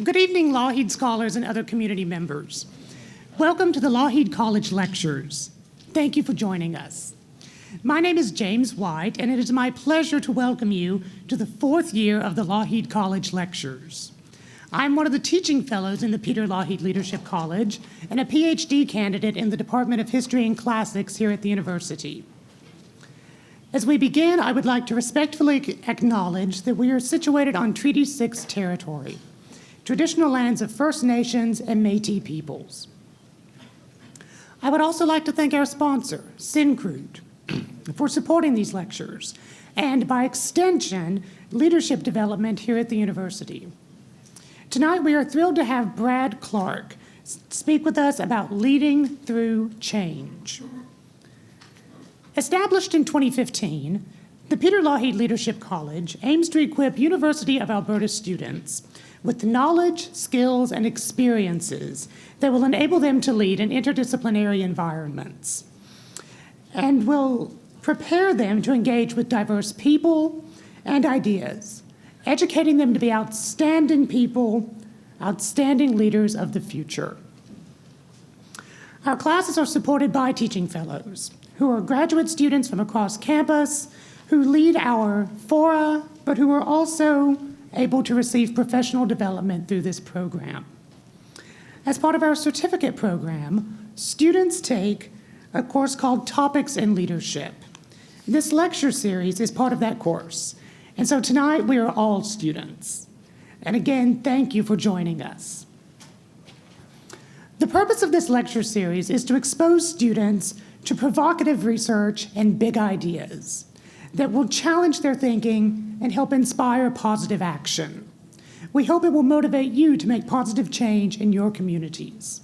Good evening, Lougheed scholars and other community members. Welcome to the Lougheed College Lectures. Thank you for joining us. My name is James White, and it is my pleasure to welcome you to the fourth year of the Lougheed College Lectures. I'm one of the teaching fellows in the Peter Lougheed Leadership College and a PhD candidate in the Department of History and Classics here at the university. As we begin, I would like to respectfully acknowledge that we are situated on Treaty 6 territory, traditional lands of First Nations and Métis peoples. I would also like to thank our sponsor, Syncrude, for supporting these lectures, and by extension, leadership development here at the university. Tonight, we are thrilled to have Brad Clark speak with us about leading through change. Established in 2015, the Peter Lougheed Leadership College aims to equip University of Alberta students with the knowledge, skills, and experiences that will enable them to lead in interdisciplinary environments and will prepare them to engage with diverse people and ideas, educating them to be outstanding people, outstanding leaders of the future. Our classes are supported by teaching fellows, who are graduate students from across campus, who lead our fora, but who are also able to receive professional development through this program. As part of our certificate program, students take a course called Topics in Leadership. This lecture series is part of that course. And so tonight we are all students. And again, thank you for joining us. The purpose of this lecture series is to expose students to provocative research and big ideas that will challenge their thinking and help inspire positive action. We hope it will motivate you to make positive change in your communities.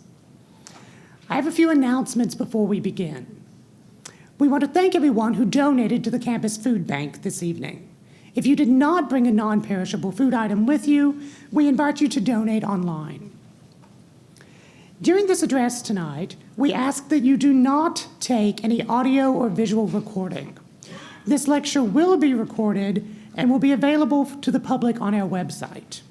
I have a few announcements before we begin. We want to thank everyone who donated to the campus food bank this evening. If you did not bring a non-perishable food item with you, we invite you to donate online. During this address tonight, we ask that you do not take any audio or visual recording. This lecture will be recorded and will be available to the public on our website.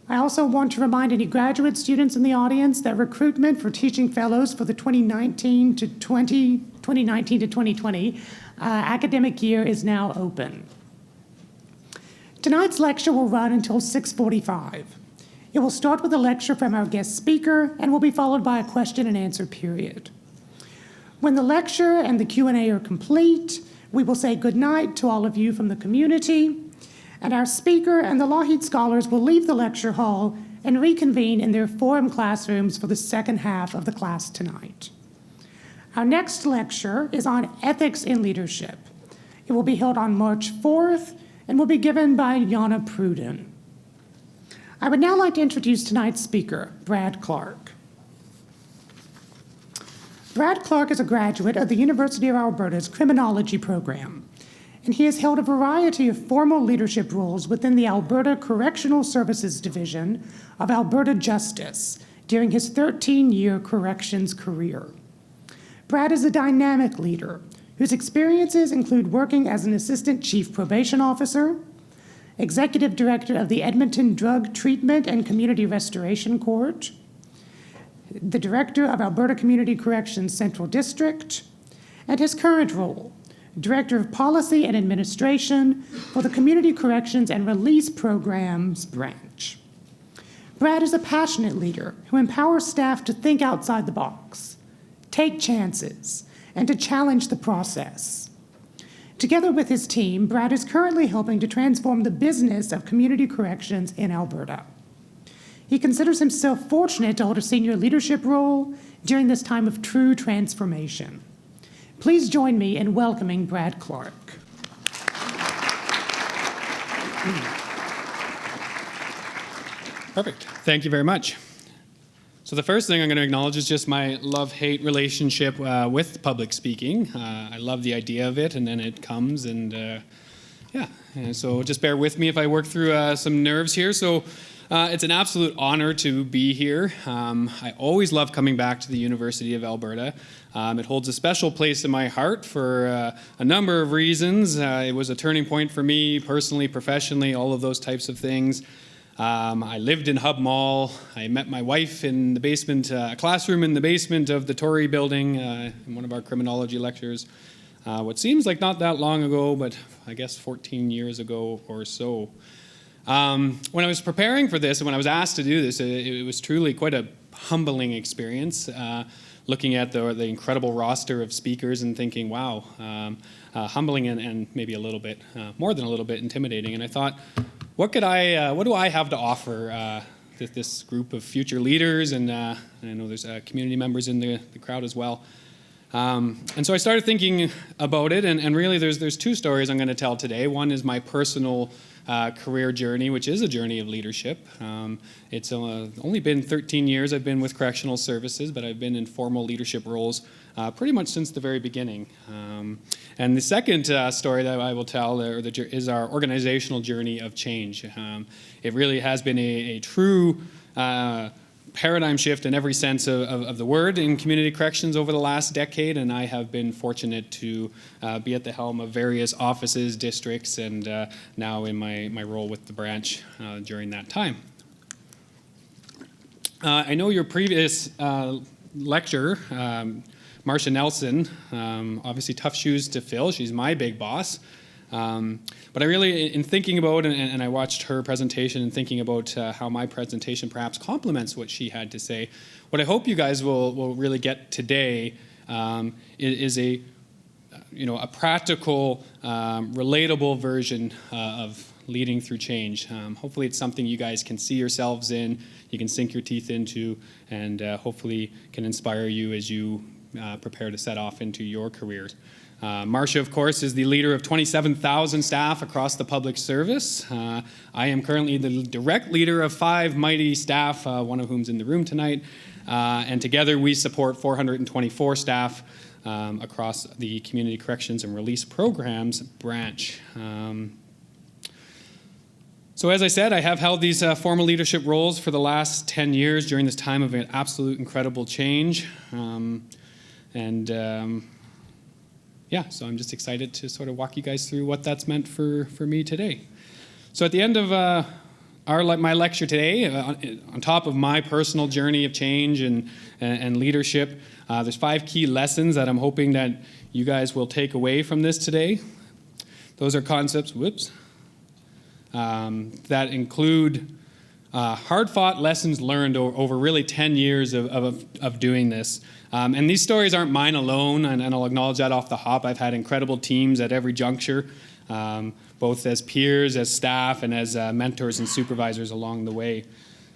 I also want to remind any graduate students in the audience that recruitment for teaching fellows for the 2019 to 2020 academic year is now open. Tonight's lecture will run until 6:45. It will start with a lecture from our guest speaker and will be followed by a question and answer period. When the lecture and the Q&A are complete, we will say goodnight to all of you from the community, and our speaker and the Lougheed scholars will leave the lecture hall and reconvene in their forum classrooms for the second half of the class tonight. Our next lecture is on ethics in leadership. It will be held on March 4th and will be given by Jana Pruden. I would now like to introduce tonight's speaker, Brad Clark. Brad Clark is a graduate of the University of Alberta's Criminology program, and he has held a variety of formal leadership roles within the Alberta Correctional Services Division of Alberta Justice during his 13-year corrections career. Brad is a dynamic leader whose experiences include working as an Assistant Chief Probation Officer, Executive Director of the Edmonton Drug Treatment and Community Restoration Court, the Director of Alberta Community Corrections Central District, and his current role, Director of Policy and Administration for the Community Corrections and Release Programs Branch. Brad is a passionate leader who empowers staff to think outside the box, take chances, and to challenge the process. Together with his team, Brad is currently helping to transform the business of community corrections in Alberta. He considers himself fortunate to hold a senior leadership role during this time of true transformation. Please join me in welcoming Brad Clark. Perfect. Thank you very much. So the first thing I'm going to acknowledge is just my love-hate relationship with public speaking. I love the idea of it, and then it comes, and so just bear with me if I work through some nerves here. So it's an absolute honor to be here. I always love coming back to the University of Alberta. It holds a special place in my heart for a number of reasons. It was a turning point for me personally, professionally, all of those types of things. I lived in Hub Mall. I met my wife in the basement, a classroom in the basement of the Torrey building in one of our criminology lectures. What seems like not that long ago, but I guess 14 years ago or so. When I was preparing for this and when I was asked to do this, it was truly quite a humbling experience, looking at the incredible roster of speakers and thinking, wow, humbling and maybe a little bit, more than a little bit intimidating. And I thought, what do I have to offer this group of future leaders? And I know there's community members in the crowd as well. And so I started thinking about it, and really there's two stories I'm going to tell today. One is my personal career journey, which is a journey of leadership. It's only been 13 years I've been with Correctional Services, but I've been in formal leadership roles pretty much since the very beginning. And the second story that I will tell is our organizational journey of change. It really has been a true paradigm shift in every sense of the word in community corrections over the last decade, and I have been fortunate to be at the helm of various offices, districts, and now in my role with the branch during that time. I know your previous lecturer, Marcia Nelson, obviously tough shoes to fill. She's my big boss. But I really, in thinking about, and I watched her presentation and thinking about how my presentation perhaps complements what she had to say, what I hope you guys will really get today is a practical, relatable version of leading through change. Hopefully it's something you guys can see yourselves in, you can sink your teeth into, and hopefully can inspire you as you prepare to set off into your careers. Marcia, of course, is the leader of 27,000 staff across the public service. I am currently the direct leader of 5 mighty staff, one of whom's in the room tonight. And together we support 424 staff across the Community Corrections and Release Programs branch. So as I said, I have held these formal leadership roles for the last 10 years during this time of an absolute incredible change. Yeah, so I'm just excited to sort of walk you guys through what that's meant for me today. So at the end of my lecture today, on top of my personal journey of change and leadership, there's 5 key lessons that I'm hoping that you guys will take away from this today. Those are concepts, that include hard-fought lessons learned over really 10 years of doing this. And these stories aren't mine alone, and I'll acknowledge that off the hop. I've had incredible teams at every juncture, both as peers, as staff, and as mentors and supervisors along the way.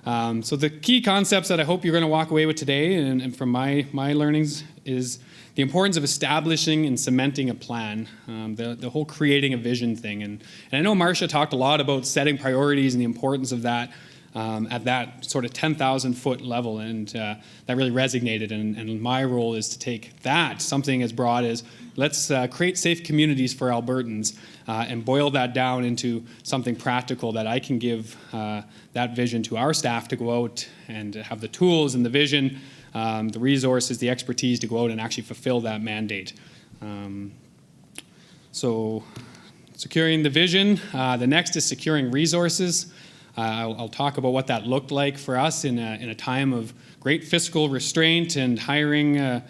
So the key concepts that I hope you're going to walk away with today, and from my learnings, is the importance of establishing and cementing a plan, the whole creating a vision thing. And I know Marcia talked a lot about setting priorities and the importance of that at that sort of 10,000-foot level, and that really resonated. And my role is to take that, something as broad as let's create safe communities for Albertans, and boil that down into something practical that I can give that vision to our staff to go out and have the tools and the vision, the resources, the expertise to go out and actually fulfill that mandate. So securing the vision. The next is securing resources. I'll talk about what that looked like for us in a time of great fiscal restraint and hiring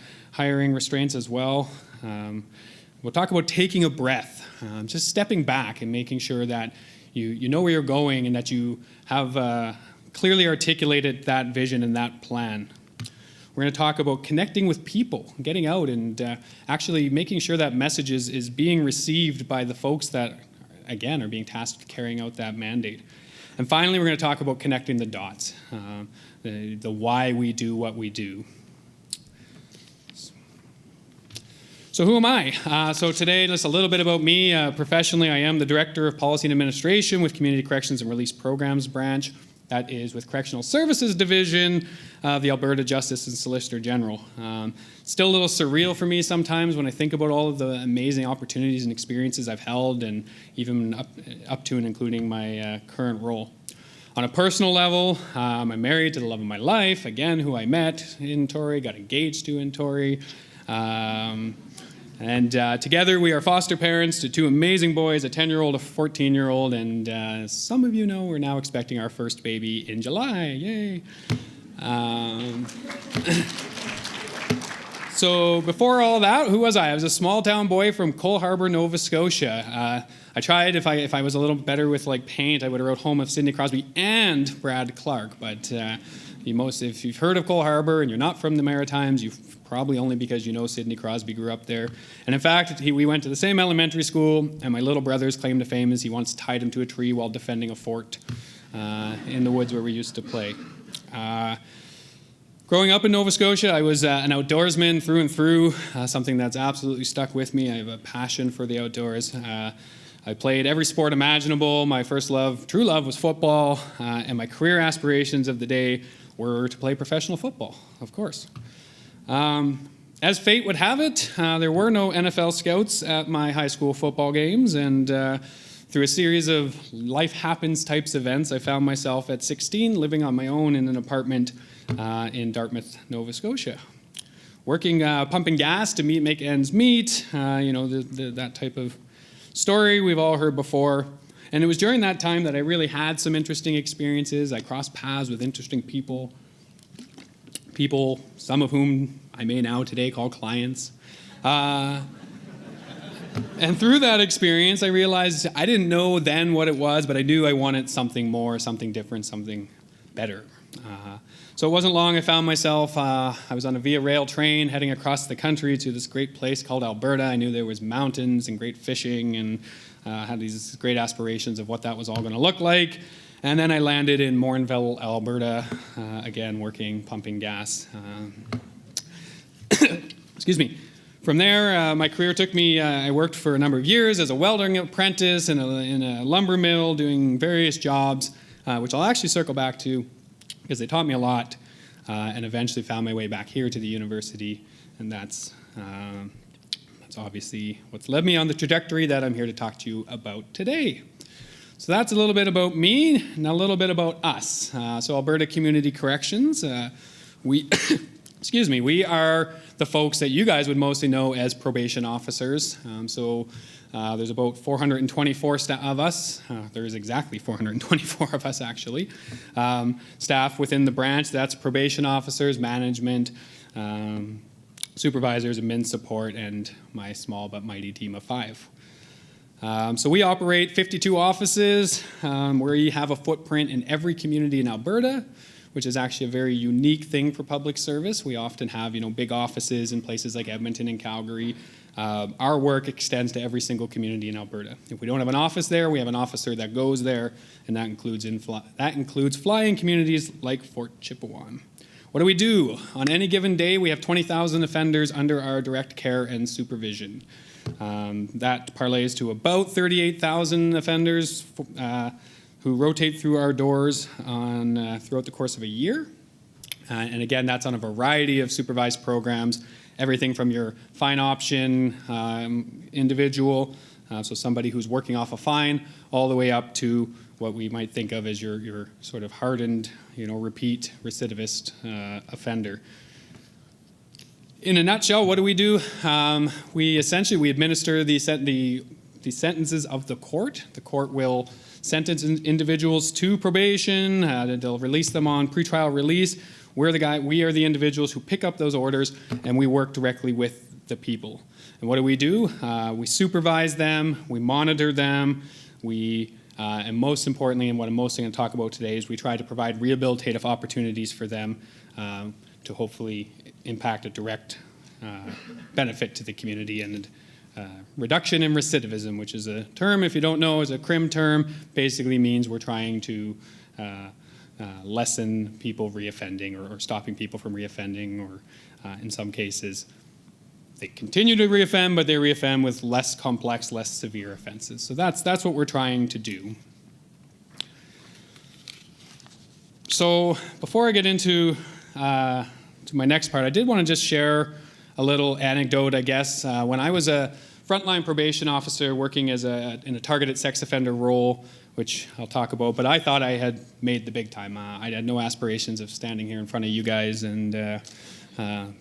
restraints as well. We'll talk about taking a breath, just stepping back and making sure that you know where you're going and that you have clearly articulated that vision and that plan. We're going to talk about connecting with people, getting out and actually making sure that message is being received by the folks that, again, are being tasked with carrying out that mandate. And finally, we're going to talk about connecting the dots, the why we do what we do. So who am I? So today, just a little bit about me. Professionally, I am the Director of Policy and Administration with Community Corrections and Release Programs branch. That is with Correctional Services Division of the Alberta Justice and Solicitor General. Still a little surreal for me sometimes when I think about all of the amazing opportunities and experiences I've held, and even up to and including my current role. On a personal level, I'm married to the love of my life, again, who I met in Torrey, got engaged to in Torrey. And together we are foster parents to two amazing boys, a 10-year-old, a 14-year-old, and as some of you know, we're now expecting our first baby in July. Yay! So before all that, who was I? I was a small-town boy from Cole Harbour, Nova Scotia. I tried, if I was a little better with like paint, I would have wrote Home of Sidney Crosby and Brad Clark. But if you've heard of Cole Harbour and you're not from the Maritimes, you've probably only because you know Sidney Crosby grew up there. And in fact, we went to the same elementary school, and my little brother's claim to fame is he once tied him to a tree while defending a fort in the woods where we used to play. Growing up in Nova Scotia, I was an outdoorsman through and through, something that's absolutely stuck with me. I have a passion for the outdoors. I played every sport imaginable. My first love, true love, was football, and my career aspirations of the day were to play professional football, of course. As fate would have it, there were no NFL scouts at my high school football games, and through a series of life happens types events, I found myself at 16 living on my own in an apartment in Dartmouth, Nova Scotia. Working, pumping gas to make ends meet, that type of story we've all heard before. And it was during that time that I really had some interesting experiences. I crossed paths with interesting people, some of whom I may now today call clients. And through that experience, I realized I didn't know then what it was, but I knew I wanted something more, something different, something better. So it wasn't long I found myself, I was on a Via Rail train heading across the country to this great place called Alberta. I knew there was mountains and great fishing, and had these great aspirations of what that was all going to look like. And then I landed in Morinville, Alberta, again working, pumping gas. Excuse me. From there, my career took me, I worked for a number of years as a welding apprentice in a lumber mill, doing various jobs, which I'll actually circle back to, because they taught me a lot, and eventually found my way back here to the university, and that's obviously what's led me on the trajectory that I'm here to talk to you about today. So that's a little bit about me, and a little bit about us. So Alberta Community Corrections, we are the folks that you guys would mostly know as probation officers. There's about 424 of us. There's exactly 424 of us, actually. Staff within the branch, that's probation officers, management, supervisors, admin support, and my small but mighty team of 5. So we operate 52 offices. We have a footprint in every community in Alberta, which is actually a very unique thing for public service. We often have, big offices in places like Edmonton and Calgary. Our work extends to every single community in Alberta. If we don't have an office there, we have an officer that goes there, and that includes flying communities like Fort Chipewyan. What do we do? On any given day, we have 20,000 offenders under our direct care and supervision. That parlays to about 38,000 offenders who rotate through our doors throughout the course of a year. And again, that's on a variety of supervised programs, everything from your fine option individual, so somebody who's working off a fine, all the way up to what we might think of as your sort of hardened, repeat recidivist offender. In a nutshell, what do? We administer the sentences of the court. The court will sentence individuals to probation. They'll release them on pretrial release. We are the individuals who pick up those orders, and we work directly with the people. And what do? We supervise them, we monitor them, and most importantly, and what I'm mostly going to talk about today, is we try to provide rehabilitative opportunities for them to hopefully impact a direct benefit to the community, and reduction in recidivism, which is a term, if you don't know, is a crim term, basically means we're trying to lessen people reoffending or stopping people from reoffending, or in some cases they continue to reoffend, but they reoffend with less complex, less severe offenses. So that's what we're trying to do. So before I get into to my next part, I did want to just share a little anecdote, I guess. When I was a frontline probation officer working in a targeted sex offender role, which I'll talk about, but I thought I had made the big time. I had no aspirations of standing here in front of you guys and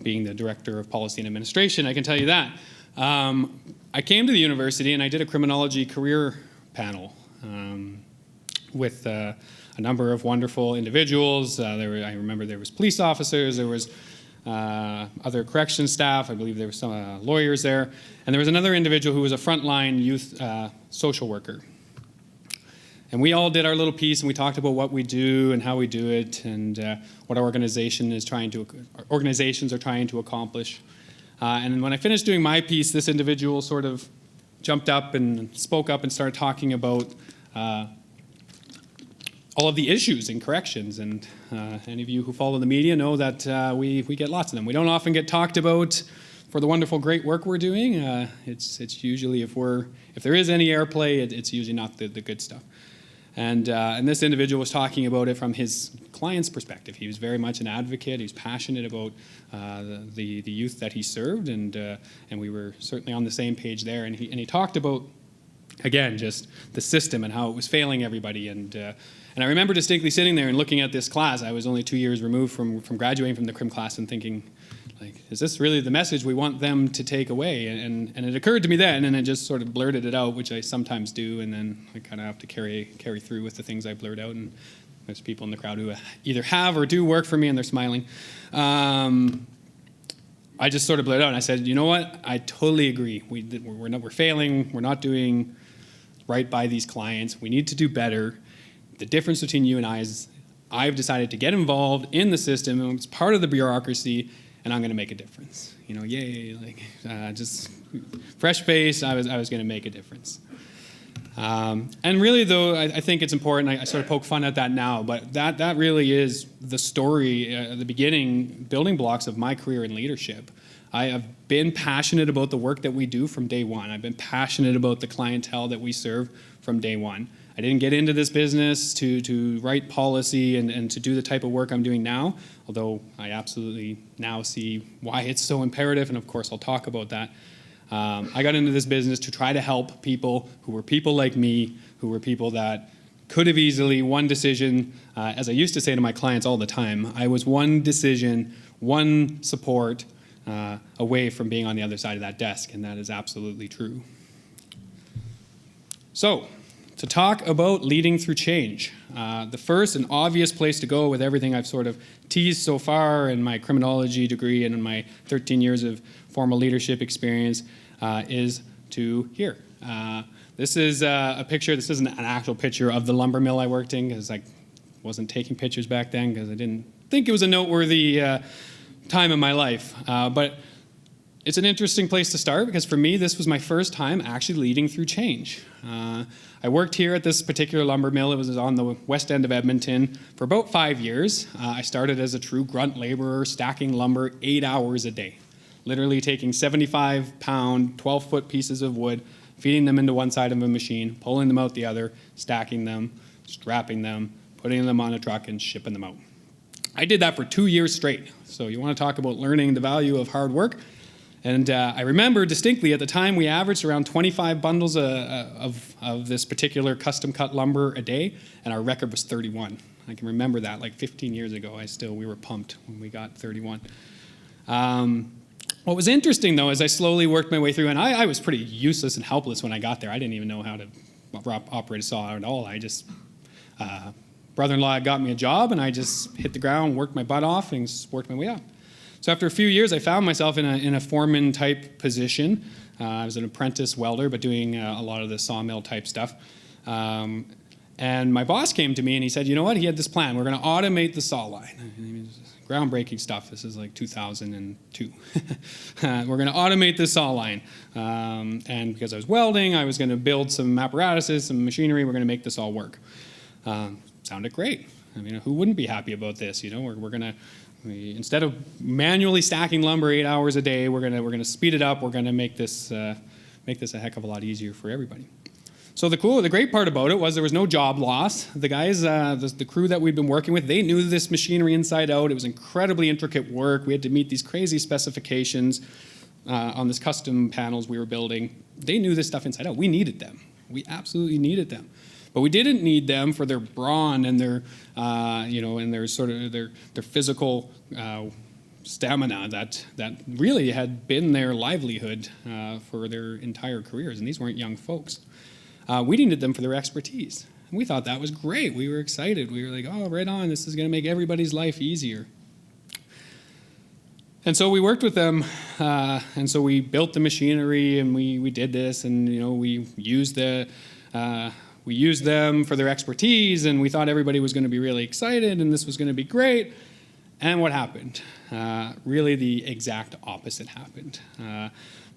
being the director of policy and administration, I can tell you that. I came to the university and I did a criminology career panel with a number of wonderful individuals. I remember there was police officers, there was other correction staff, I believe there were some lawyers there, and there was another individual who was a frontline youth social worker. And we all did our little piece, and we talked about what we do and how we do it, and what our organizations are trying to accomplish. And when I finished doing my piece, this individual sort of jumped up and spoke up and started talking about all of the issues in corrections. And any of you who follow the media know that we get lots of them. We don't often get talked about for the wonderful, great work we're doing. It's usually, if there is any airplay, it's usually not the good stuff. And this individual was talking about it from his client's perspective. He was very much an advocate. He was passionate about the youth that he served, and we were certainly on the same page there. And he talked about, again, just the system and how it was failing everybody. And I remember distinctly sitting there and looking at this class. I was only 2 years removed from graduating from the crim class and thinking, like, is this really the message we want them to take away? And it occurred to me then, and I just sort of blurted it out, which I sometimes do, and then I kind of have to carry through with the things I blurt out. And there's people in the crowd who either have or do work for me, and they're smiling. I just sort of blurted out, and I said, you know what? I totally agree. We're failing. We're not doing right by these clients. We need to do better. The difference between you and I is I've decided to get involved in the system, and it's part of the bureaucracy, and I'm going to make a difference. You know, yay! Like just fresh face. I was going to make a difference. And really, though, I think it's important. I sort of poke fun at that now, but that really is the story, the beginning, building blocks of my career in leadership. I have been passionate about the work that we do from day one. I've been passionate about the clientele that we serve from day one. I didn't get into this business to write policy and to do the type of work I'm doing now, although I absolutely now see why it's so imperative, and of course I'll talk about that. I got into this business to try to help people who were people like me, who were people that could have easily, one decision, as I used to say to my clients all the time, I was one decision, one support away from being on the other side of that desk, and that is absolutely true. So, to talk about leading through change, the first and obvious place to go with everything I've sort of teased so far in my criminology degree and in my 13 years of formal leadership experience is to here. This is a picture. This isn't an actual picture of the lumber mill I worked in, because I wasn't taking pictures back then because I didn't think it was a noteworthy time in my life. But it's an interesting place to start, because for me, this was my first time actually leading through change. I worked here at this particular lumber mill. It was on the west end of Edmonton for about 5 years. I started as a true grunt laborer, stacking lumber 8 hours a day, literally taking 75-pound, 12-foot pieces of wood, feeding them into one side of a machine, pulling them out the other, stacking them, strapping them, putting them on a truck, and shipping them out. I did that for 2 years straight. So you want to talk about learning the value of hard work? And I remember distinctly at the time we averaged around 25 bundles of this particular custom-cut lumber a day, and our record was 31. I can remember that, like 15 years ago. We were pumped when we got 31. What was interesting, though, as I slowly worked my way through, and I was pretty useless and helpless when I got there. I didn't even know how to operate a saw at all. Brother-in-law got me a job, and I just hit the ground, worked my butt off, and just worked my way up. So after a few years, I found myself in a foreman-type position. I was an apprentice welder, but doing a lot of the sawmill-type stuff. And my boss came to me, and he said, you know what? He had this plan. We're going to automate the saw line. Groundbreaking stuff. This is like 2002. We're going to automate the saw line. And because I was welding, I was going to build some apparatuses, some machinery. We're going to make this all work. Sounded great. I mean, who wouldn't be happy about this? You know, we're going to... Instead of manually stacking lumber 8 hours a day, we're gonna speed it up. We're gonna make this a heck of a lot easier for everybody. So the great part about it was there was no job loss. The guys, the crew that we'd been working with, they knew this machinery inside out. It was incredibly intricate work. We had to meet these crazy specifications on this custom panels we were building. They knew this stuff inside out. We needed them. We absolutely needed them. But we didn't need them for their brawn and their, and their sort of their physical stamina that really had been their livelihood for their entire careers, and these weren't young folks. We needed them for their expertise. And we thought that was great. We were excited. We were like, oh, right on, this is going to make everybody's life easier. And so we worked with them, and so we built the machinery, and we did this, and we used them for their expertise, and we thought everybody was going to be really excited, and this was going to be great. And what happened? Really the exact opposite happened.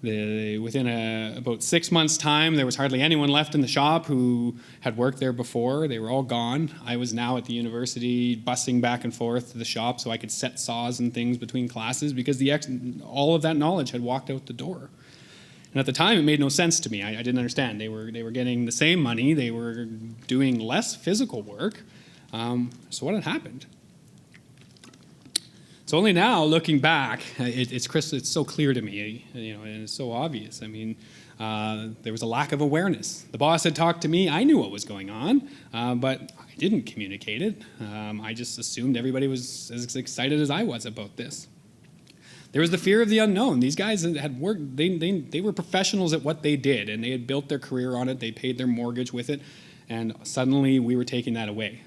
Within about 6 months' time, there was hardly anyone left in the shop who had worked there before. They were all gone. I was now at the university, busing back and forth to the shop so I could set saws and things between classes because all of that knowledge had walked out the door. And at the time, it made no sense to me. I didn't understand. They were getting the same money. They were doing less physical work. So what had happened? So only now, looking back, it's so clear to me, and it's so obvious. I mean, there was a lack of awareness. The boss had talked to me. I knew what was going on, but I didn't communicate it. I just assumed everybody was as excited as I was about this. There was the fear of the unknown. These guys had worked, they were professionals at what they did, and they had built their career on it. They paid their mortgage with it, and suddenly we were taking that away.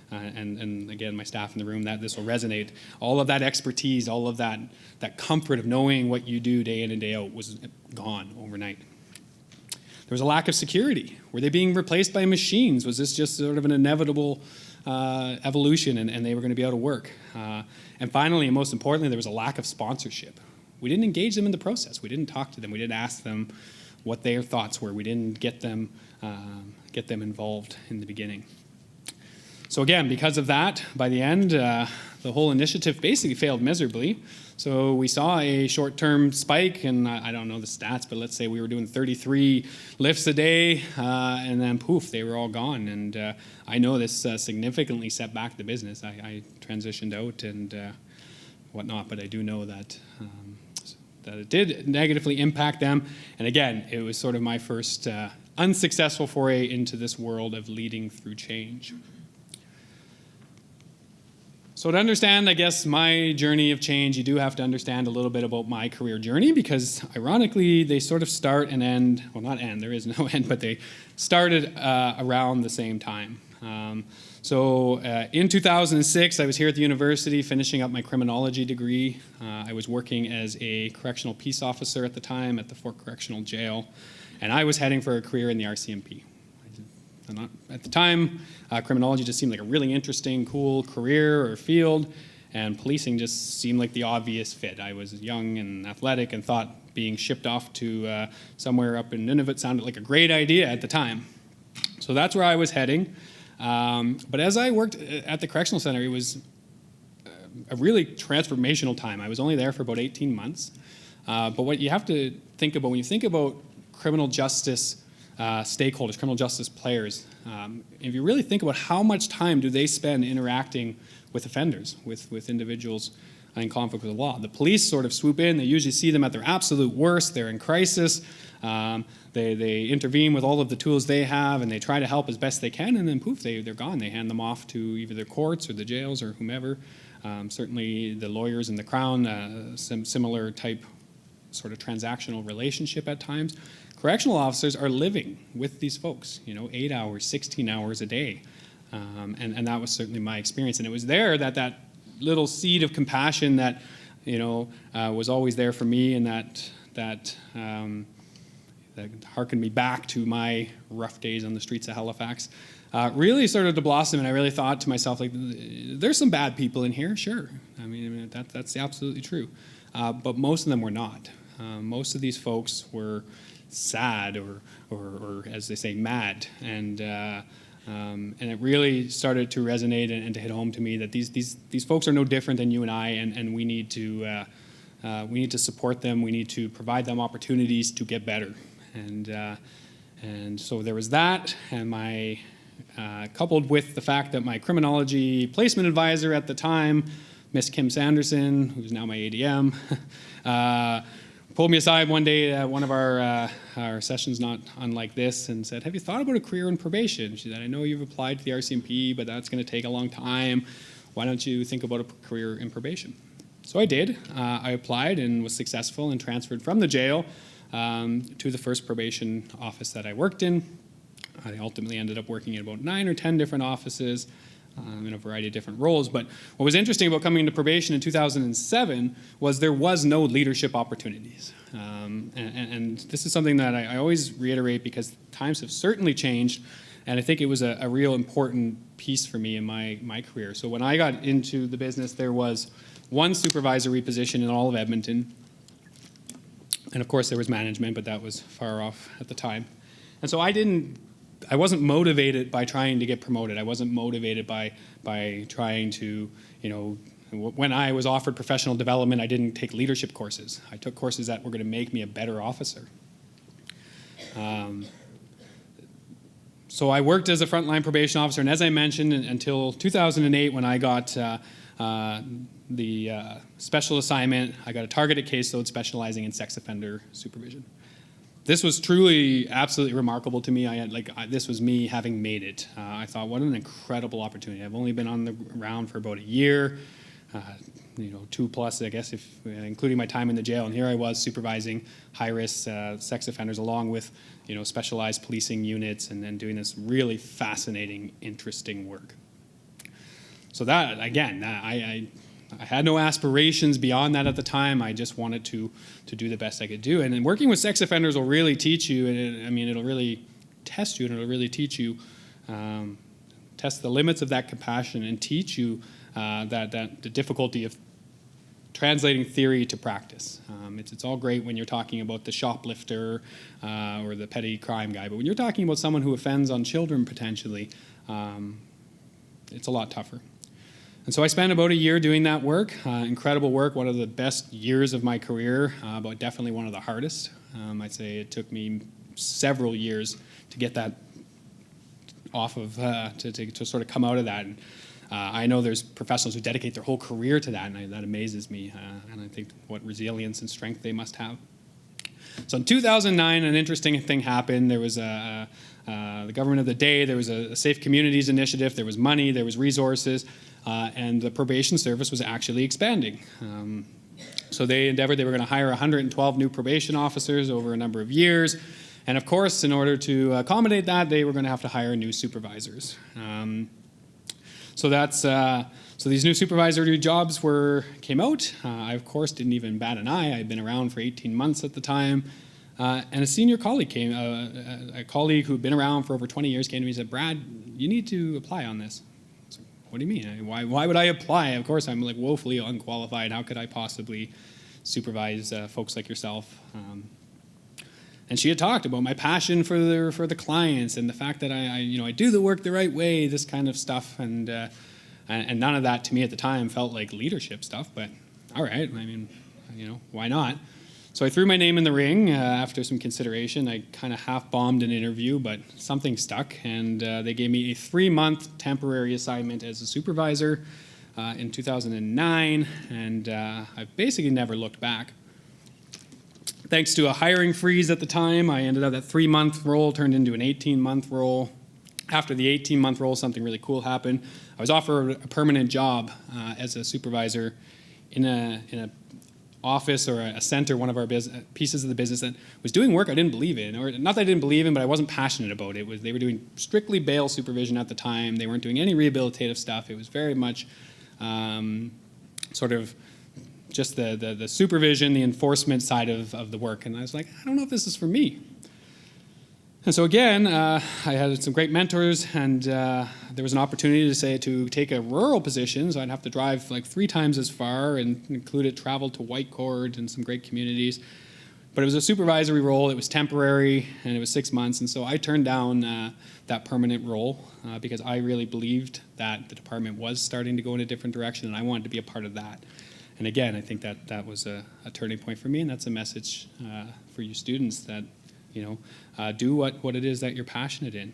And again, my staff in the room, that this will resonate. All of that expertise, all of that comfort of knowing what you do day in and day out was gone overnight. There was a lack of security. Were they being replaced by machines? Was this just sort of an inevitable evolution and they were going to be out of work? And finally, and most importantly, there was a lack of sponsorship. We didn't engage them in the process. We didn't talk to them. We didn't ask them what their thoughts were. We didn't get them involved in the beginning. So again, because of that, by the end, the whole initiative basically failed miserably. So we saw a short-term spike, and I don't know the stats, but let's say we were doing 33 lifts a day, and then poof, they were all gone. And I know this significantly set back the business. I transitioned out and whatnot, but I do know that it did negatively impact them. And again, it was sort of my first unsuccessful foray into this world of leading through change. So to understand, I guess, my journey of change, you do have to understand a little bit about my career journey because, ironically, they sort of start and end, well, not end, there is no end, but they started around the same time. So in 2006, I was here at the university finishing up my criminology degree. I was working as a correctional peace officer at the time at the Fort Correctional Jail, and I was heading for a career in the RCMP. At the time, criminology just seemed like a really interesting, cool career or field, and policing just seemed like the obvious fit. I was young and athletic and thought being shipped off to somewhere up in Nunavut sounded like a great idea at the time. So that's where I was heading. But as I worked at the Correctional Center, it was a really transformational time. I was only there for about 18 months. But what you have to think about when you think about criminal justice stakeholders, criminal justice players, if you really think about how much time do they spend interacting with offenders, with individuals in conflict with the law. The police sort of swoop in. They usually see them at their absolute worst. They're in crisis. They intervene with all of the tools they have, and they try to help as best they can, and then poof, they're gone. They hand them off to either the courts or the jails or whomever. Certainly the lawyers and the Crown, similar type sort of transactional relationship at times. Correctional officers are living with these folks, 8 hours, 16 hours a day. And that was certainly my experience. And it was there that little seed of compassion that, was always there for me and that harkened me back to my rough days on the streets of Halifax, really started to blossom. And I really thought to myself, like, there's some bad people in here, sure. I mean that's absolutely true. But most of them were not. Most of these folks were sad or as they say, mad, and it really started to resonate and to hit home to me that these folks are no different than you and I, and we need to support them. We need to provide them opportunities to get better, and so there was that, and my coupled with the fact that my criminology placement advisor at the time, Miss Kim Sanderson, who's now my ADM. Pulled me aside one day at one of our sessions, not unlike this, and said, have you thought about a career in probation? She said, I know you've applied to the RCMP, but that's going to take a long time. Why don't you think about a career in probation? So I did. I applied and was successful and transferred from the jail to the first probation office that I worked in. I ultimately ended up working in about 9 or 10 different offices in a variety of different roles. But what was interesting about coming into probation in 2007 was there was no leadership opportunities. And this is something that I always reiterate because times have certainly changed, and I think it was a real important piece for me in my career. So when I got into the business, there was one supervisory position in all of Edmonton. And of course there was management, but that was far off at the time. And so I wasn't motivated by trying to get promoted. I wasn't motivated by trying to, when I was offered professional development, I didn't take leadership courses. I took courses that were going to make me a better officer. So I worked as a frontline probation officer, and as I mentioned, until 2008 when I got the special assignment, I got a targeted caseload specializing in sex offender supervision. This was truly absolutely remarkable to me. This was me having made it. I thought, what an incredible opportunity. I've only been on the ground for about a year, 2+, I guess, if including my time in the jail. And here I was supervising high-risk sex offenders along with, specialized policing units and then doing this really fascinating, interesting work. So that, again, I had no aspirations beyond that at the time. I just wanted to do the best I could do. And then working with sex offenders will really teach you, and it'll really test you, and it'll really teach you, test the limits of that compassion and teach you that the difficulty of translating theory to practice. It's all great when you're talking about the shoplifter or the petty crime guy, but when you're talking about someone who offends on children potentially, it's a lot tougher. And so I spent about a year doing that work, incredible work, one of the best years of my career, but definitely one of the hardest. I'd say it took me several years to get that off of, to sort of come out of that. And I know there's professionals who dedicate their whole career to that, and that amazes me, and I think what resilience and strength they must have. So in 2009, an interesting thing happened. There was the government of the day, there was a Safe Communities initiative, there was money, there was resources, and the probation service was actually expanding. So they endeavored, they were going to hire 112 new probation officers over a number of years. And of course, in order to accommodate that, they were going to have to hire new supervisors. So these new supervisory jobs came out. I, of course, didn't even bat an eye. I'd been around for 18 months at the time. And a senior colleague came, a colleague who'd been around for over 20 years came to me and said, "Brad, you need to apply on this." So, what do you mean? Why would I apply? Of course, I'm woefully unqualified. How could I possibly supervise folks like yourself? And she had talked about my passion for the clients and the fact that I do the work the right way, this kind of stuff, and none of that to me at the time felt like leadership stuff. But all right, why not? So I threw my name in the ring after some consideration. I kind of half-bombed an interview, but something stuck, and they gave me a 3-month temporary assignment as a supervisor in 2009, and I've basically never looked back. Thanks to a hiring freeze at the time, I ended up that 3-month role turned into an 18-month role. After the 18-month role, something really cool happened. I was offered a permanent job as a supervisor in a office or a center, one of our pieces of the business that was doing work I didn't believe in, or not that I didn't believe in, but I wasn't passionate about it. They were doing strictly bail supervision at the time. They weren't doing any rehabilitative stuff. It was very much sort of just the supervision, the enforcement side of the work. And I was like, I don't know if this is for me. And so again, I had some great mentors, and there was an opportunity to take a rural position, so I'd have to drive like 3 times as far, and included travel to Whitecourt and some great communities. But it was a supervisory role, it was temporary, and it was 6 months, and so I turned down that permanent role because I really believed that the department was starting to go in a different direction, and I wanted to be a part of that. And again, I think that was a turning point for me, and that's a message for you students that, do what it is that you're passionate in.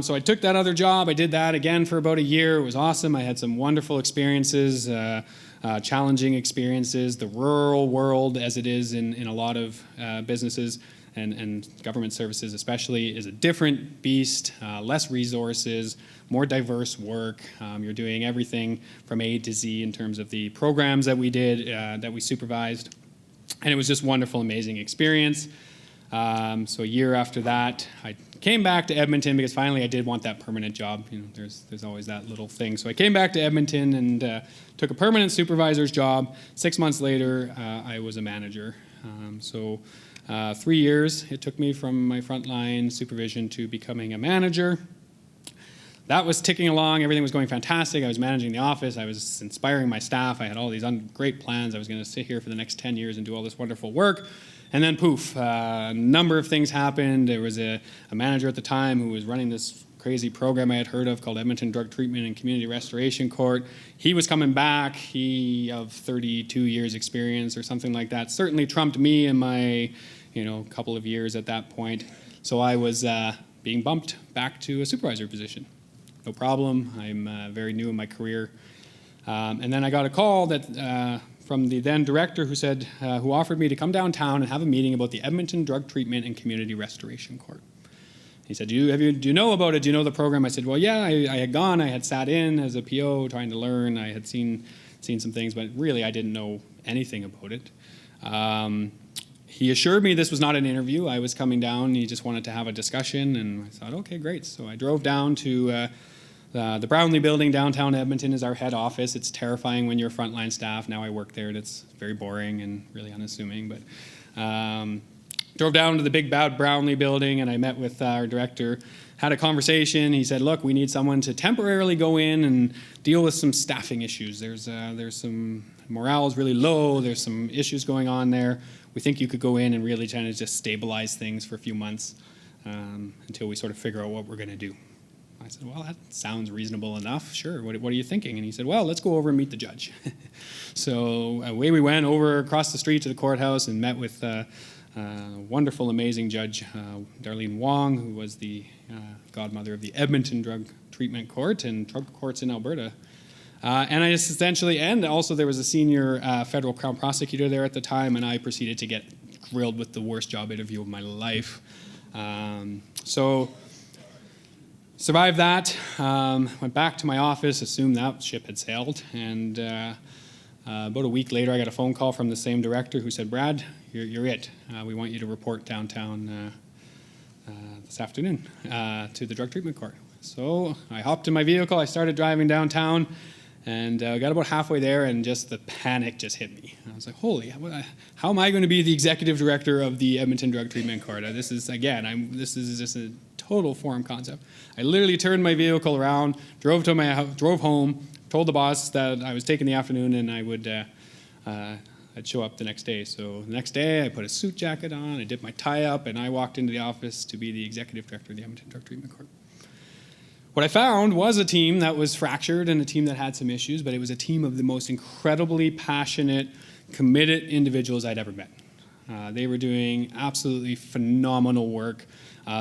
So I took that other job. I did that again for about a year. It was awesome. I had some wonderful experiences, challenging experiences. The rural world, as it is in a lot of businesses, and government services especially, is a different beast, less resources, more diverse work. You're doing everything from A to Z in terms of the programs that we did, that we supervised. And it was just wonderful, amazing experience. So a year after that, I came back to Edmonton because finally I did want that permanent job. You know, there's always that little thing. So I came back to Edmonton and took a permanent supervisor's job. 6 months later, I was a manager. 3 years it took me from my frontline supervision to becoming a manager. That was ticking along. Everything was going fantastic. I was managing the office. I was inspiring my staff. I had all these great plans. I was going to sit here for the next 10 years and do all this wonderful work. And then poof, a number of things happened. There was a manager at the time who was running this crazy program I had heard of called Edmonton Drug Treatment and Community Restoration Court. He was coming back. He, of 32 years experience or something like that, certainly trumped me in my, couple of years at that point. So I was being bumped back to a supervisor position. No problem. I'm very new in my career. And then I got a call that from the then director who offered me to come downtown and have a meeting about the Edmonton Drug Treatment and Community Restoration Court. He said, do you know about it? Do you know the program? I said, well, yeah, I had gone. I had sat in as a PO trying to learn. I had seen some things, but really I didn't know anything about it. He assured me this was not an interview. I was coming down. He just wanted to have a discussion, and I thought, okay, great. So I drove down to the Brownlee building downtown Edmonton is our head office. It's terrifying when you're frontline staff. Now I work there, and it's very boring and really unassuming. But drove down to the big bad Brownlee building, and I met with our director, had a conversation. He said, look, we need someone to temporarily go in and deal with some staffing issues. There's some morale is really low. There's some issues going on there. We think you could go in and really try to just stabilize things for a few months until we sort of figure out what we're going to do. I said, well, that sounds reasonable enough. Sure, what are you thinking? And he said, well, let's go over and meet the judge. So away we went over across the street to the courthouse and met with wonderful, amazing judge, Darlene Wong, who was the godmother of the Edmonton Drug Treatment Court and drug courts in Alberta. And I just essentially, and also there was a senior federal crown prosecutor there at the time, and I proceeded to get grilled with the worst job interview of my life. So survived that, went back to my office, assumed that ship had sailed, and about a week later I got a phone call from the same director who said, Brad, you're it. We want you to report downtown this afternoon to the drug treatment court. So I hopped in my vehicle, I started driving downtown, and got about halfway there, and just the panic just hit me. I was like, holy, how am I going to be the executive director of the Edmonton Drug Treatment Court? This is just a total foreign concept. I literally turned my vehicle around, drove home, told the boss that I was taking the afternoon and I'd show up the next day. So the next day I put a suit jacket on, I did my tie up, and I walked into the office to be the executive director of the Edmonton Drug Treatment Court. What I found was a team that was fractured and a team that had some issues, but it was a team of the most incredibly passionate, committed individuals I'd ever met. They were doing absolutely phenomenal work.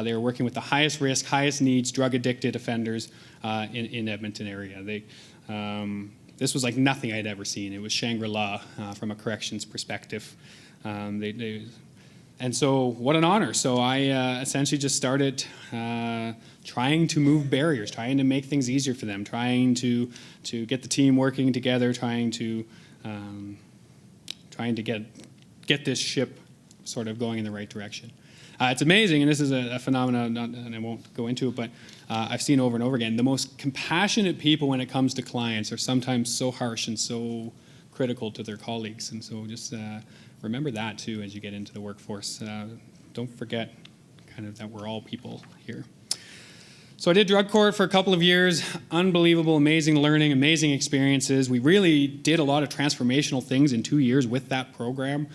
They were working with the highest risk, highest needs, drug-addicted offenders in Edmonton area. This was like nothing I'd ever seen. It was Shangri-La from a corrections perspective. And so what an honor. So I essentially just started trying to move barriers, trying to make things easier for them, trying to get the team working together, trying to get this ship sort of going in the right direction. It's amazing, and this is a phenomenon, and I won't go into it, but I've seen over and over again. The most compassionate people when it comes to clients are sometimes so harsh and so critical to their colleagues. And so just remember that, too, as you get into the workforce. Don't forget kind of that we're all people here. So I did drug court for a couple of years. Unbelievable, amazing learning, amazing experiences. We really did a lot of transformational things in 2 years with that program.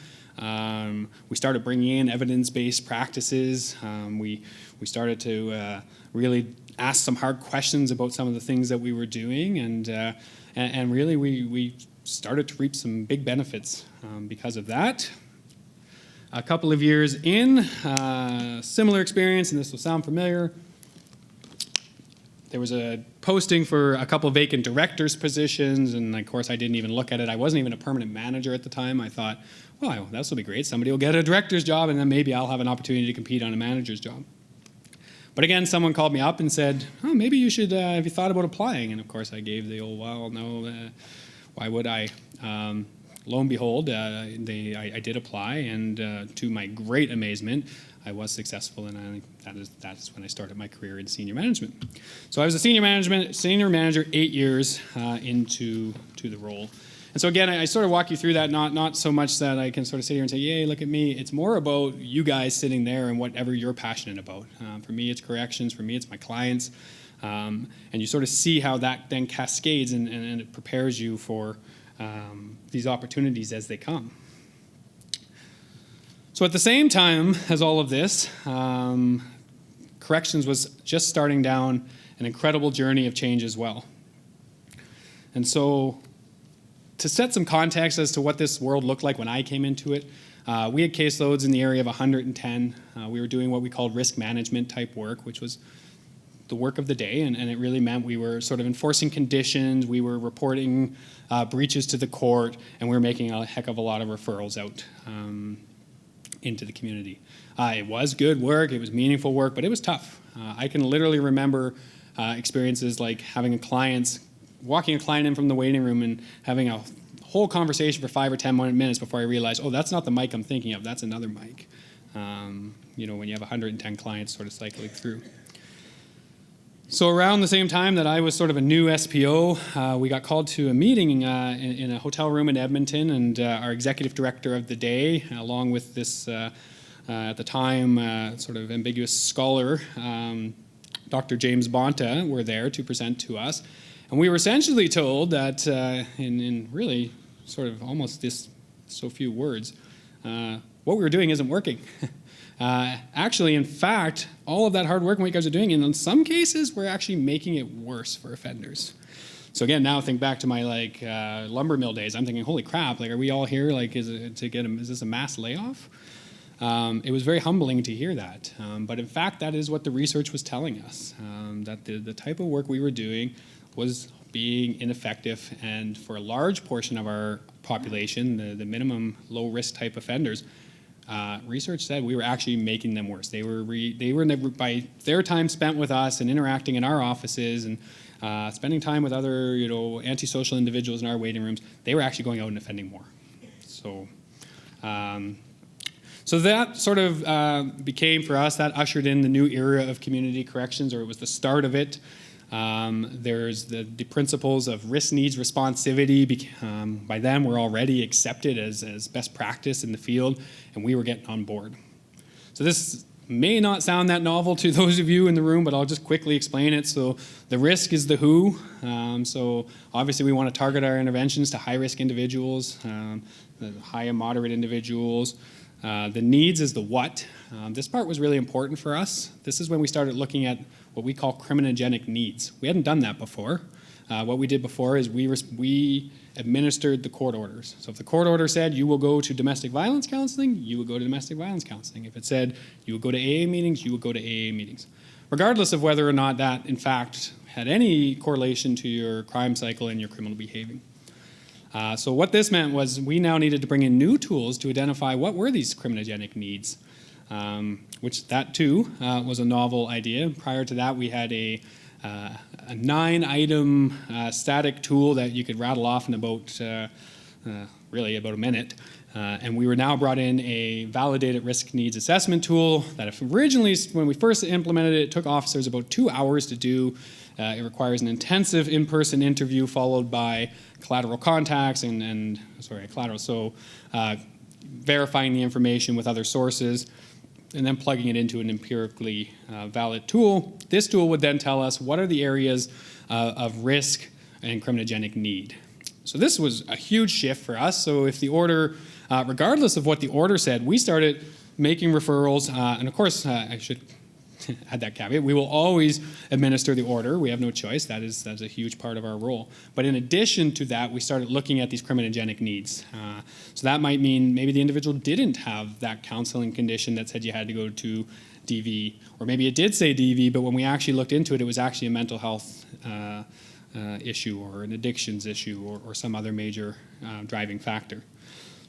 We started bringing in evidence-based practices. We started to really ask some hard questions about some of the things that we were doing, and really we started to reap some big benefits because of that. A couple of years in, similar experience, and this will sound familiar. There was a posting for a couple of vacant directors' positions, and of course I didn't even look at it. I wasn't even a permanent manager at the time. I thought, well, this will be great. Somebody will get a director's job, and then maybe I'll have an opportunity to compete on a manager's job. But again, someone called me up and said, oh, maybe you should, have you thought about applying? And of course, I gave the old, well, no, why would I? Lo and behold, I did apply, and to my great amazement, I was successful, and that's when I started my career in senior management. So I was a senior manager 8 years into the role. And so again, I sort of walk you through that, not so much that I can sort of sit here and say, yay, look at me. It's more about you guys sitting there and whatever you're passionate about. For me, it's corrections. For me, it's my clients. And you sort of see how that then cascades and it prepares you for these opportunities as they come. So at the same time as all of this, corrections was just starting down an incredible journey of change as well. And so to set some context as to what this world looked like when I came into it, we had caseloads in the area of 110. We were doing what we called risk management type work, which was the work of the day, and it really meant we were sort of enforcing conditions, we were reporting breaches to the court, and we were making a heck of a lot of referrals out into the community. It was good work, it was meaningful work, but it was tough. I can literally remember experiences like walking a client in from the waiting room and having a whole conversation for 5 or 10 minutes before I realized, oh, that's not the mic I'm thinking of, that's another mic. When you have 110 clients sort of cycling through. So around the same time that I was sort of a new SPO, we got called to a meeting in a hotel room in Edmonton, and our executive director of the day, along with this, at the time, sort of ambiguous scholar, Dr. James Bonta, were there to present to us. And we were essentially told that, in really sort of almost this so few words, what we were doing isn't working. Actually, in fact, all of that hard work you guys are doing, and in some cases, we're actually making it worse for offenders. So again, now think back to my lumber mill days. I'm thinking, holy crap! Are we all here? Is this a mass layoff? It was very humbling to hear that. But in fact, that is what the research was telling us. That the type of work we were doing was being ineffective, and for a large portion of our population, the minimum low-risk type offenders, research said we were actually making them worse. They were by their time spent with us and interacting in our offices and spending time with other antisocial individuals in our waiting rooms, they were actually going out and offending more. So that sort of became for us, that ushered in the new era of community corrections, or it was the start of it. There's the principles of risk needs responsivity. By them, were already accepted as best practice in the field, and we were getting on board. So this may not sound that novel to those of you in the room, but I'll just quickly explain it. So the risk is the who. So obviously we want to target our interventions to high-risk individuals, the high and moderate individuals. The needs is the what. This part was really important for us. This is when we started looking at what we call criminogenic needs. We hadn't done that before. What we did before is we administered the court orders. So if the court order said you will go to domestic violence counseling, you would go to domestic violence counseling. If it said you would go to AA meetings, you would go to AA meetings. Regardless of whether or not that, in fact, had any correlation to your crime cycle and your criminal behavior. So what this meant was we now needed to bring in new tools to identify what were these criminogenic needs, which that too was a novel idea. Prior to that, we had a 9-item static tool that you could rattle off in about a minute. And we were now brought in a validated risk needs assessment tool that if originally, when we first implemented it, it took officers about 2 hours to do. It requires an intensive in-person interview followed by collateral contacts verifying the information with other sources and then plugging it into an empirically valid tool. This tool would then tell us what are the areas of risk and criminogenic need. So this was a huge shift for us. So if the order, regardless of what the order said, we started making referrals, and of course, I should add that caveat, we will always administer the order. We have no choice. That's a huge part of our role. But in addition to that, we started looking at these criminogenic needs. So that might mean maybe the individual didn't have that counseling condition that said you had to go to DV, or maybe it did say DV, but when we actually looked into it, it was actually a mental health issue or an addictions issue or some other major driving factor.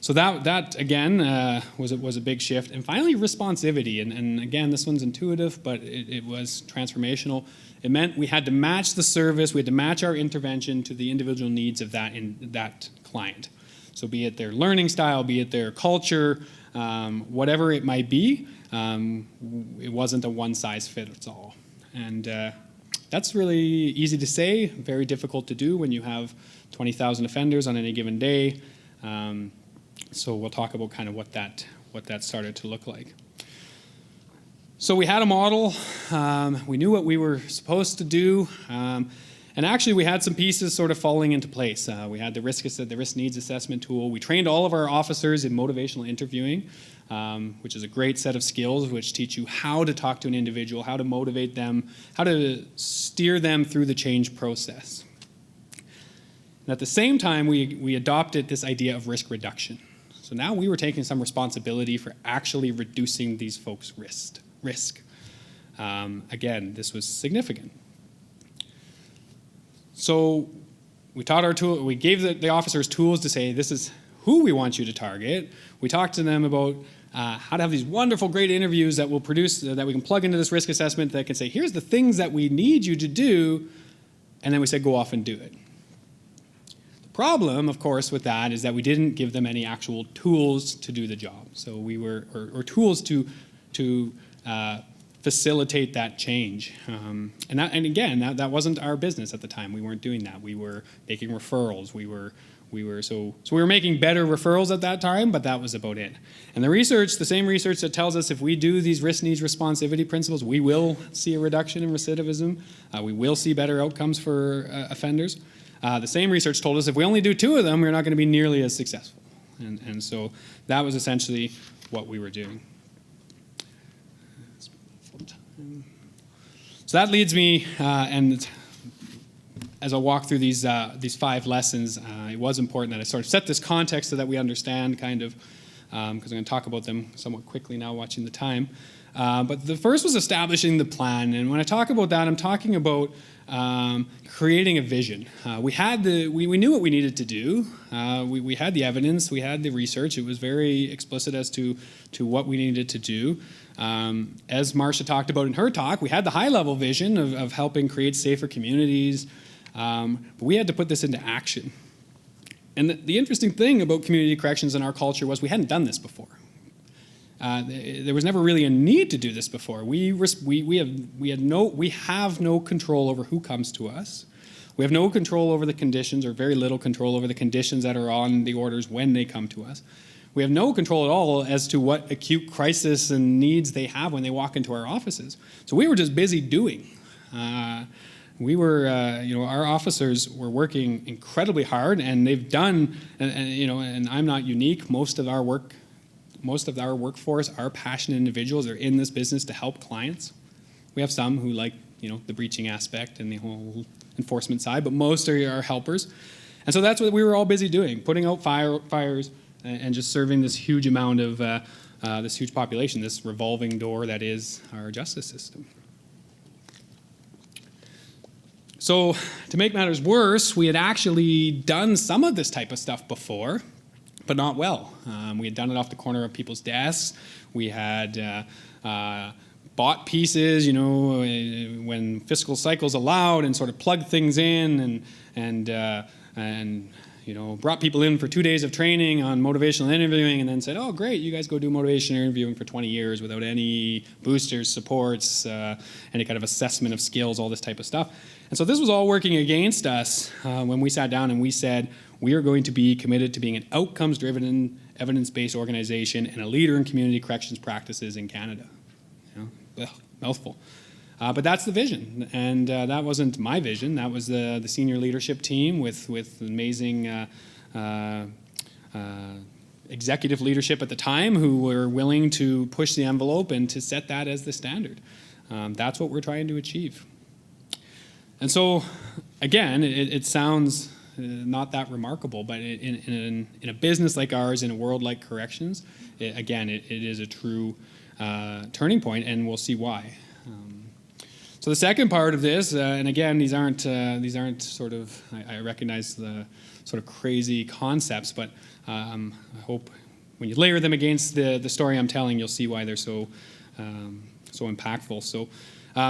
So that again was a big shift. And finally, responsivity. And again, this one's intuitive, but it was transformational. It meant we had to match the service, we had to match our intervention to the individual needs of that client. So be it their learning style, be it their culture, whatever it might be, it wasn't a one-size-fits-all. And that's really easy to say, very difficult to do when you have 20,000 offenders on any given day. So we'll talk about kind of what that started to look like. So we had a model. We knew what we were supposed to do. And actually, we had some pieces sort of falling into place. We had the risk needs assessment tool. We trained all of our officers in motivational interviewing, which is a great set of skills which teach you how to talk to an individual, how to motivate them, how to steer them through the change process. And at the same time, we adopted this idea of risk reduction. So now we were taking some responsibility for actually reducing these folks' risk. Again, this was significant. So we taught we gave the officers tools to say, this is who we want you to target. We talked to them about how to have these wonderful, great interviews that will produce, that we can plug into this risk assessment that can say, here's the things that we need you to do, and then we said, go off and do it. The problem, of course, with that is that we didn't give them any actual tools to do the job. So or tools to facilitate that change. And again, that wasn't our business at the time. We weren't doing that. We were making referrals. We were making better referrals at that time, but that was about it. And the same research that tells us if we do these risk needs responsivity principles, we will see a reduction in recidivism. We will see better outcomes for offenders. The same research told us if we only do 2 of them, we're not going to be nearly as successful. And so that was essentially what we were doing. So that leads me, and as I walk through these 5 lessons, it was important that I sort of set this context so that we understand kind of, because I'm going to talk about them somewhat quickly now watching the time. But the first was establishing the plan. And when I talk about that, I'm talking about creating a vision. We knew what we needed to do. We had the evidence, we had the research. It was very explicit as to what we needed to do. As Marcia talked about in her talk, we had the high-level vision of helping create safer communities, but we had to put this into action. And the interesting thing about community corrections in our culture was we hadn't done this before. There was never really a need to do this before. We have no control over who comes to us. We have no control over the conditions, or very little control over the conditions that are on the orders when they come to us. We have no control at all as to what acute crisis and needs they have when they walk into our offices. So we were just busy doing. Our officers were working incredibly hard, and they've done, and I'm not unique. Most of our workforce are passionate individuals. They're in this business to help clients. We have some who like, the breaching aspect and the whole enforcement side, but most are helpers. And so that's what we were all busy doing, putting out fires and just serving this huge amount of, this huge population, this revolving door that is our justice system. So to make matters worse, we had actually done some of this type of stuff before, but not well. We had done it off the corner of people's desks. We had bought pieces, when fiscal cycles allowed, and sort of plugged things in, and brought people in for 2 days of training on motivational interviewing, and then said, oh, great, you guys go do motivational interviewing for 20 years without any boosters, supports, any kind of assessment of skills, all this type of stuff. And so this was all working against us when we sat down and we said, we are going to be committed to being an outcomes-driven, evidence-based organization and a leader in community corrections practices in Canada. Mouthful. But that's the vision, and that wasn't my vision. That was the senior leadership team with amazing executive leadership at the time who were willing to push the envelope and to set that as the standard. That's what we're trying to achieve. And so, again, it sounds not that remarkable, but in a business like ours, in a world like corrections, it is a true turning point, and we'll see why. So the second part of this, and again, these aren't sort of. I recognize sort of crazy concepts, but I hope when you layer them against the story I'm telling, you'll see why they're so impactful. So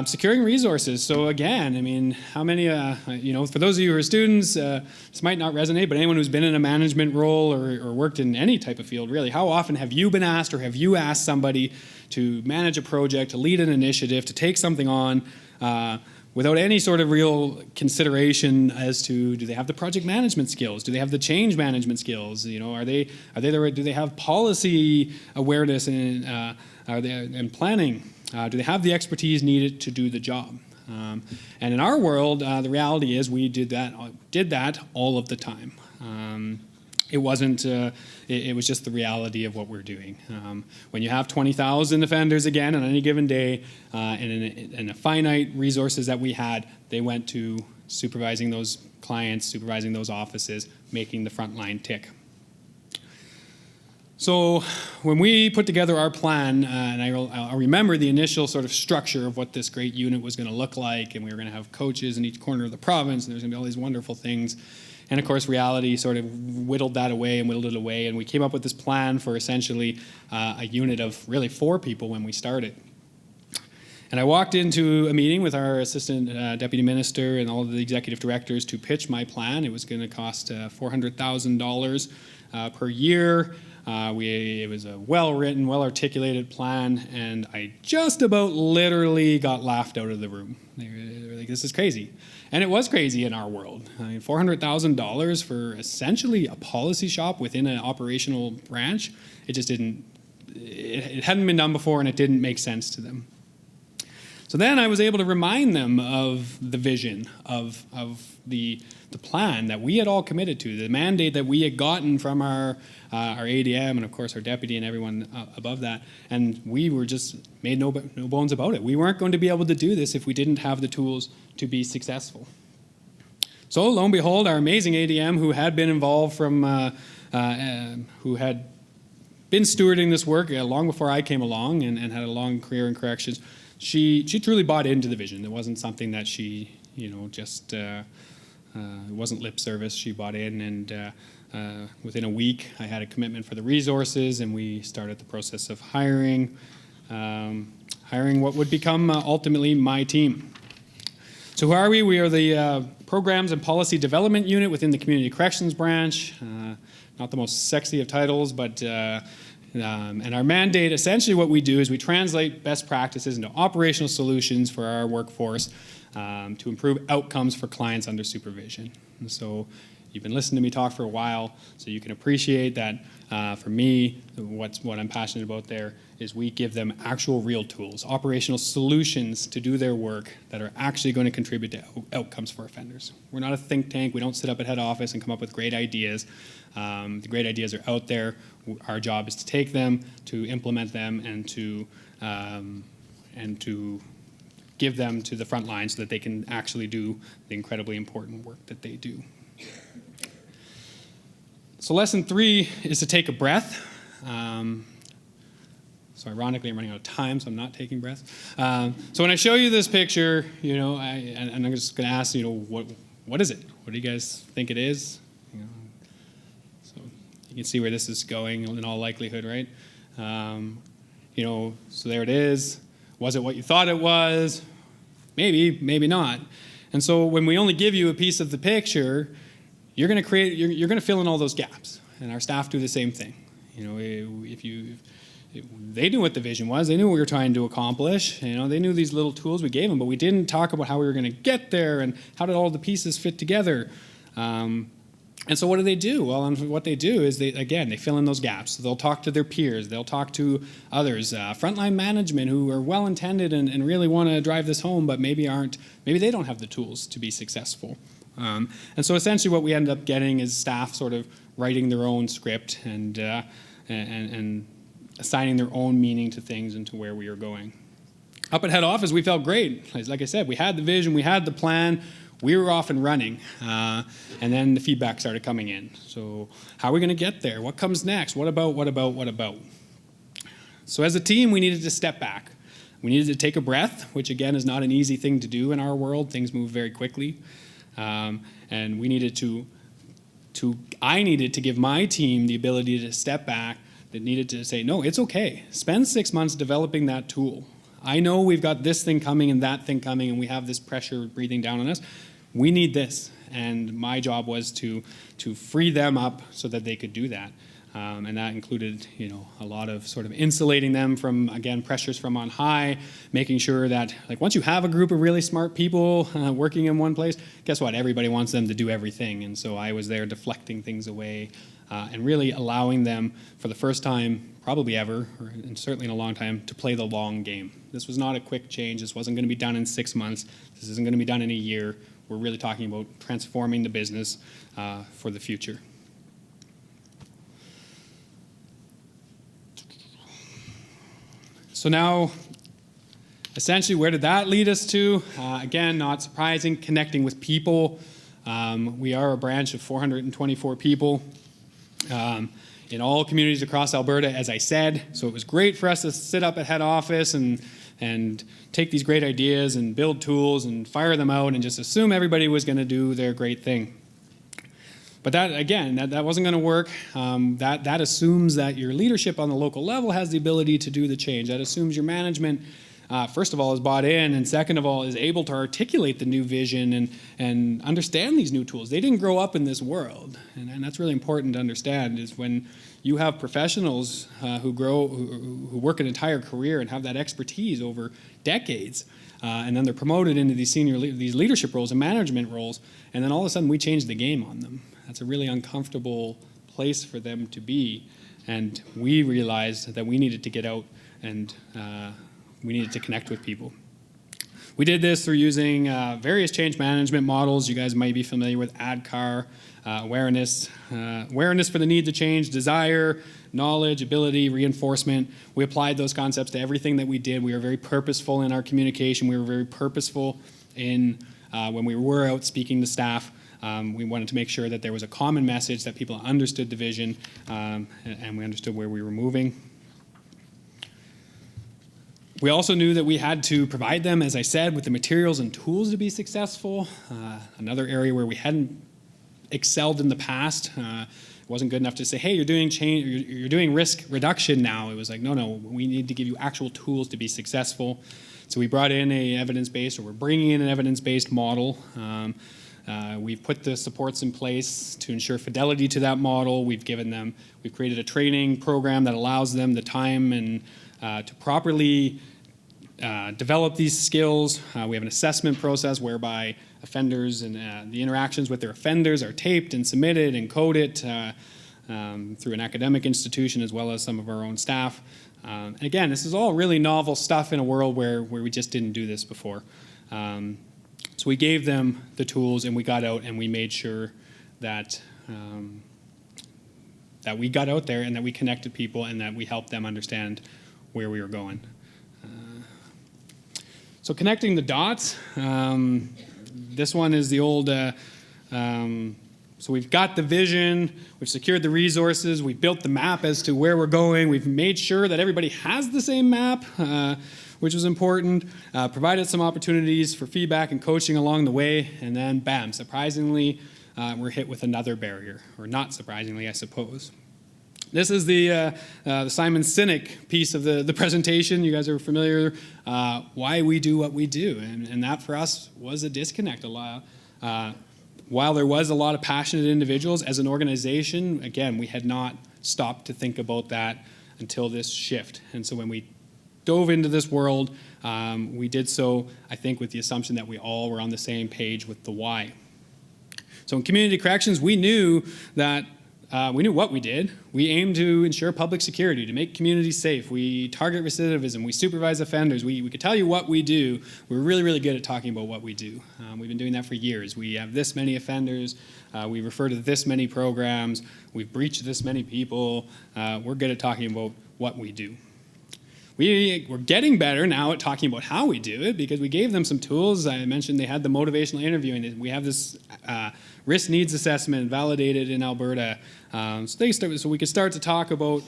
securing resources. So again, I mean, how many, for those of you who are students, this might not resonate, but anyone who's been in a management role or worked in any type of field, really, how often have you been asked or have you asked somebody to manage a project, to lead an initiative, to take something on without any sort of real consideration as to, do they have the project management skills? Do they have the change management skills? You know, do they have policy awareness and planning? Do they have the expertise needed to do the job? And in our world, the reality is we did that all of the time. It wasn't. It was just the reality of what we're doing. When you have 20,000 offenders again on any given day, and the finite resources that we had, they went to supervising those clients, supervising those offices, making the front line tick. So when we put together our plan, and I'll remember the initial sort of structure of what this great unit was going to look like, and we were going to have coaches in each corner of the province, and there's going to be all these wonderful things. And of course, reality sort of whittled it away, and we came up with this plan for essentially a unit of really 4 people when we started. And I walked into a meeting with our assistant deputy minister and all of the executive directors to pitch my plan. It was going to cost $400,000 per year. It was a well-written, well-articulated plan, and I just about literally got laughed out of the room. They were like, this is crazy. And it was crazy in our world. I mean, $400,000 for essentially a policy shop within an operational branch, it just didn't, it hadn't been done before, and it didn't make sense to them. So then I was able to remind them of the vision, of the plan that we had all committed to, the mandate that we had gotten from our ADM and, of course, our deputy and everyone above that. And we were just made no bones about it. We weren't going to be able to do this if we didn't have the tools to be successful. So lo and behold, our amazing ADM, who had been involved who had been stewarding this work long before I came along and had a long career in corrections, she truly bought into the vision. It wasn't something that she, just, it wasn't lip service. She bought in, and within a week, I had a commitment for the resources, and we started the process of hiring what would become ultimately my team. So who are we? We are the Programs and Policy Development Unit within the Community Corrections Branch. Not the most sexy of titles, but and our mandate, essentially what we do is we translate best practices into operational solutions for our workforce to improve outcomes for clients under supervision. And so you've been listening to me talk for a while, so you can appreciate that for me, what I'm passionate about there is we give them actual real tools, operational solutions to do their work that are actually going to contribute to outcomes for offenders. We're not a think tank. We don't sit up at head office and come up with great ideas. The great ideas are out there. Our job is to take them, to implement them, and to give them to the front line so that they can actually do the incredibly important work that they do. So lesson 3 is to take a breath. So ironically, I'm running out of time, so I'm not taking breaths. So when I show you this picture, and I'm just going to ask, what is it? What do you guys think it is? So you can see where this is going in all likelihood, right? So there it is. Was it what you thought it was? Maybe, maybe not. And so when we only give you a piece of the picture, you're going to fill in all those gaps, and our staff do the same thing. They knew what the vision was. They knew what we were trying to accomplish. They knew these little tools we gave them, but we didn't talk about how we were going to get there and how did all the pieces fit together. And so what do they do? Well, what they do is they fill in those gaps. So they'll talk to their peers. They'll talk to others, frontline management who are well-intended and really want to drive this home, but maybe they don't have the tools to be successful. And so essentially what we end up getting is staff sort of writing their own script and assigning their own meaning to things and to where we are going. Up at head office, we felt great. Like I said, we had the vision, we had the plan, we were off and running, and then the feedback started coming in. So how are we going to get there? What comes next? What about? So as a team, we needed to step back. We needed to take a breath, which again is not an easy thing to do in our world. Things move very quickly. And we needed to I needed to give my team the ability to step back, that needed to say, no, it's okay. Spend 6 months developing that tool. I know we've got this thing coming and that thing coming, and we have this pressure breathing down on us. We need this. And my job was to free them up so that they could do that. And that included, a lot of sort of insulating them from, again, pressures from on high, making sure that, like, once you have a group of really smart people working in one place, guess what? Everybody wants them to do everything. And so I was there deflecting things away and really allowing them, for the first time, probably ever, and certainly in a long time, to play the long game. This was not a quick change. This wasn't going to be done in 6 months. This isn't going to be done in a year. We're really talking about transforming the business for the future. So now, essentially, where did that lead us to? Again, not surprising, connecting with people. We are a branch of 424 people in all communities across Alberta, as I said. So it was great for us to sit up at head office and take these great ideas and build tools and fire them out and just assume everybody was going to do their great thing. But that, again, that wasn't going to work. That assumes that your leadership on the local level has the ability to do the change. That assumes your management, first of all, is bought in, and second of all, is able to articulate the new vision and understand these new tools. They didn't grow up in this world, and that's really important to understand, is when you have professionals who work an entire career and have that expertise over decades, and then they're promoted into these these leadership roles and management roles, and then all of a sudden we change the game on them. That's a really uncomfortable place for them to be, and we realized that we needed to get out and we needed to connect with people. We did this through using various change management models. You guys might be familiar with ADKAR, awareness for the need to change, desire, knowledge, ability, reinforcement. We applied those concepts to everything that we did. We were very purposeful in our communication. We were very purposeful in when we were out speaking to staff. We wanted to make sure that there was a common message, that people understood the vision, and we understood where we were moving. We also knew that we had to provide them, as I said, with the materials and tools to be successful. Another area where we hadn't excelled in the past. It wasn't good enough to say, hey, you're doing change, you're doing risk reduction now. It was like, no, we need to give you actual tools to be successful. So we brought in we're bringing in an evidence-based model. We've put the supports in place to ensure fidelity to that model. We've created a training program that allows them the time and to properly develop these skills. We have an assessment process whereby offenders and the interactions with their offenders are taped and submitted and coded through an academic institution as well as some of our own staff. And again, this is all really novel stuff in a world where we just didn't do this before. So we gave them the tools, and we got out and we made sure that that we got out there and that we connected people and that we helped them understand where we were going. So connecting the dots, this one is the old, so we've got the vision, we've secured the resources, we've built the map as to where we're going, we've made sure that everybody has the same map, which was important, provided some opportunities for feedback and coaching along the way, and then bam, surprisingly, we're hit with another barrier, or not surprisingly, I suppose. This is the Simon Sinek piece of the presentation. You guys are familiar why we do what we do, and that for us was a disconnect a lot. While there was a lot of passionate individuals, as an organization, again, we had not stopped to think about that until this shift. And so when we dove into this world, we did so, I think, with the assumption that we all were on the same page with the why. So in community corrections, we knew that we knew what we did. We aimed to ensure public security, to make communities safe. We target recidivism. We supervise offenders. We could tell you what we do. We're really, really good at talking about what we do. We've been doing that for years. We have this many offenders. We refer to this many programs. We've breached this many people. We're good at talking about what we do. We're getting better now at talking about how we do it because we gave them some tools. I mentioned they had the motivational interviewing. We have this risk needs assessment validated in Alberta. So we could start to talk about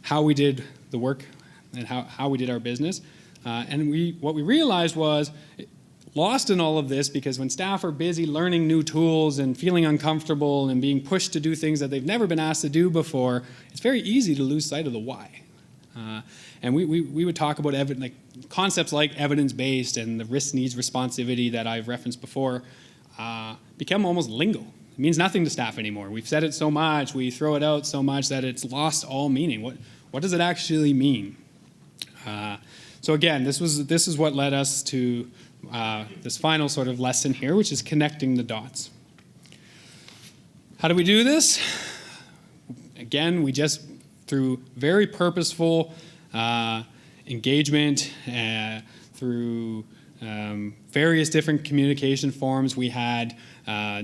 how we did the work and how we did our business. And what we realized was lost in all of this because when staff are busy learning new tools and feeling uncomfortable and being pushed to do things that they've never been asked to do before, it's very easy to lose sight of the why. And we would talk about concepts like evidence-based and the risk needs responsivity that I've referenced before become almost lingo. It means nothing to staff anymore. We've said it so much, we throw it out so much that it's lost all meaning. What does it actually mean? So again, this is what led us to this final sort of lesson here, which is connecting the dots. How do we do this? Again, we just, through very purposeful engagement, through various different communication forms. We had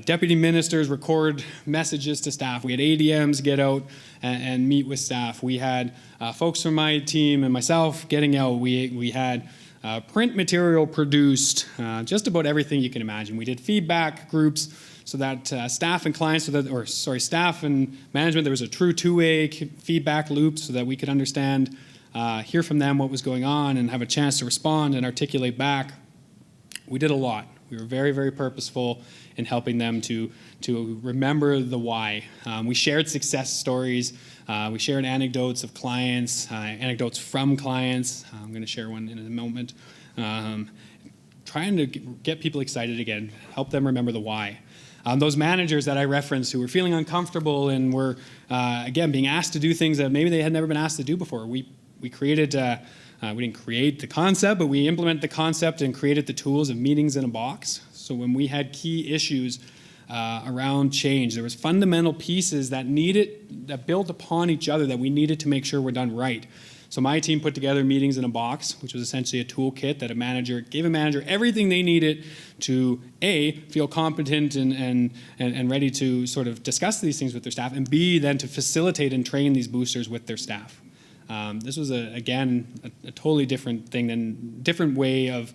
deputy ministers record messages to staff. We had ADMs get out and meet with staff. We had folks from my team and myself getting out. We had print material produced, just about everything you can imagine. We did feedback groups so that staff and clients, staff and management, there was a true two-way feedback loop so that we could understand, hear from them what was going on and have a chance to respond and articulate back. We did a lot. We were very, very purposeful in helping them to remember the why. We shared success stories. We shared anecdotes of clients, anecdotes from clients. I'm going to share one in a moment. Trying to get people excited again, help them remember the why. Those managers that I referenced who were feeling uncomfortable and were, again, being asked to do things that maybe they had never been asked to do before. We created, we didn't create the concept, but we implemented the concept and created the tools of meetings in a box. So when we had key issues around change, there was fundamental pieces that built upon each other that we needed to make sure were done right. So my team put together meetings in a box, which was essentially a toolkit that gave a manager everything they needed to A, feel competent and ready to sort of discuss these things with their staff, and B, then to facilitate and train these boosters with their staff. This was, again, a totally different way of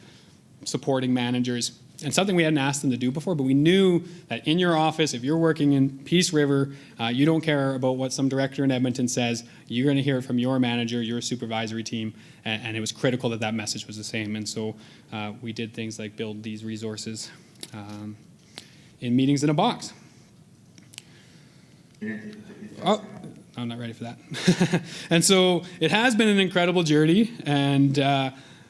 supporting managers, and something we hadn't asked them to do before, but we knew that in your office, if you're working in Peace River, you don't care about what some director in Edmonton says. You're going to hear it from your manager, your supervisory team, and it was critical that that message was the same. And so we did things like build these resources in meetings in a box. Oh, I'm not ready for that. And so it has been an incredible journey, and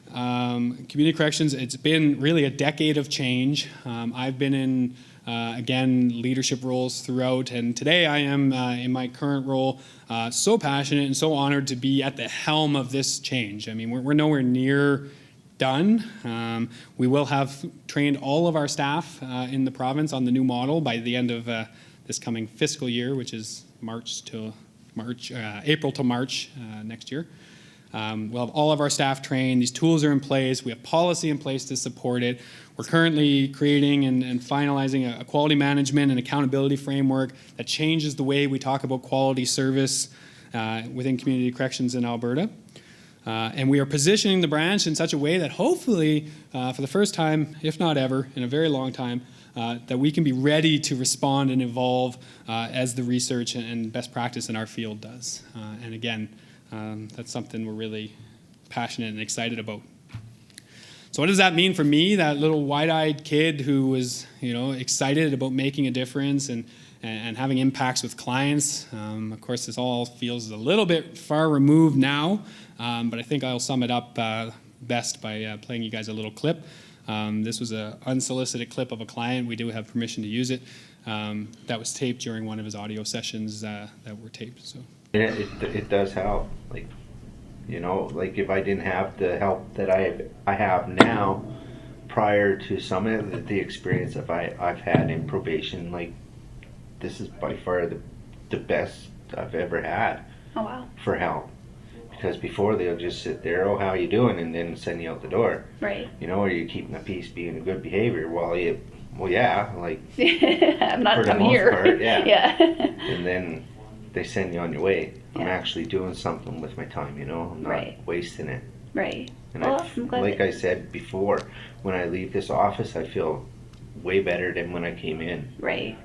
community corrections, it's been really a decade of change. I've been in, again, leadership roles throughout, and today I am, in my current role, so passionate and so honored to be at the helm of this change. I mean, we're nowhere near done. We will have trained all of our staff in the province on the new model by the end of this coming fiscal year, which is April to March next year. We'll have all of our staff trained. These tools are in place. We have policy in place to support it. We're currently creating and finalizing a quality management and accountability framework that changes the way we talk about quality service within community corrections in Alberta. And we are positioning the branch in such a way that hopefully, for the first time, if not ever, in a very long time, that we can be ready to respond and evolve as the research and best practice in our field does. And again, that's something we're really passionate and excited about. So what does that mean for me, that little wide-eyed kid who was, excited about making a difference and having impacts with clients? Of course, this all feels a little bit far removed now, but I think I'll sum it up best by playing you guys a little clip. This was an unsolicited clip of a client. We do have permission to use it. That was taped during one of his audio sessions that were taped. So. It does help. Like if I didn't have the help that I have now, prior to some of the experience that I've had in probation, like this is by far the best I've ever had. Oh wow. For help. Because before they'll just sit there, oh, how you doing, and then send you out the door. Right. Are you keeping the peace, being a good behavior? Well, yeah, like I'm not for the coming most here. part, yeah. Yeah. And then they send you on your way. Yeah. I'm actually doing something with my time, I'm not wasting it. Right. And Well, I'm glad like I said before, when I leave this office, I feel way better than when I came in. Right.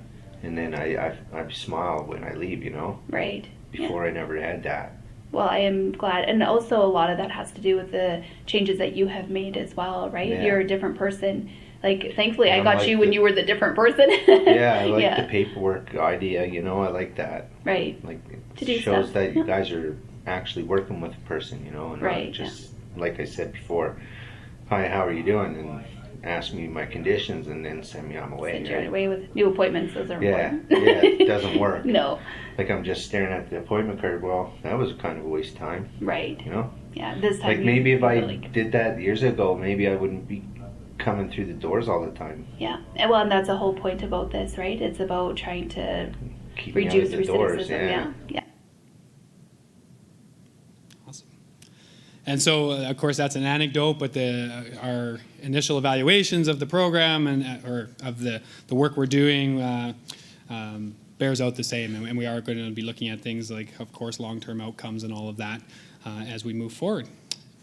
And then I smile when I leave, Right. Before I never had that. Well, I am glad. And also a lot of that has to do with the changes that you have made as well, right? Yeah. You're a different person Like, thankfully, Yeah, I I'm got like you when the- you were the different person. Yeah, I like Yeah. the paperwork idea, you know, I like that. Right. Like, To it do shows stuff, that you yeah. guys are actually working with a person, you know, and Right, not just, like I said before, hi, how are you doing? And ask me my conditions and then send me on my way. Send you right? right away with new appointments. Those are Yeah, important. yeah, it doesn't work. No. Like, I'm just staring at the appointment card. Well, that was kind of a waste of time, Right. you know? Yeah. This time. Like, you- maybe if you I feel like- did that years ago, maybe I wouldn't be coming through the doors all the time. Yeah. And well, and that's the whole point about this, right? It's about trying to Keep me out reduce of the doors, recidivism. yeah. Yeah. Yeah. Awesome. And so, of course, that's an anecdote, but our initial evaluations of the program and or of the work we're doing bears out the same. And we are going to be looking at things like, of course, long-term outcomes and all of that as we move forward.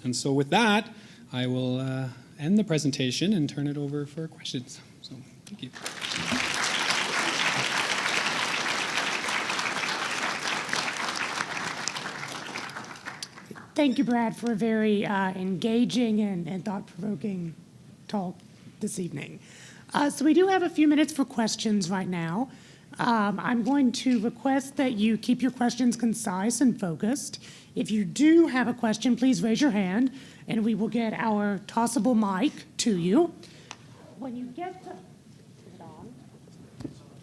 And so with that, I will end the presentation and turn it over for questions. So, thank you. Thank you, Brad, for a very engaging and thought-provoking talk this evening. So we do have a few minutes for questions right now. I'm going to request that you keep your questions concise and focused. If you do have a question, please raise your hand, and we will get our tossable mic to you. When you get the... Is it on?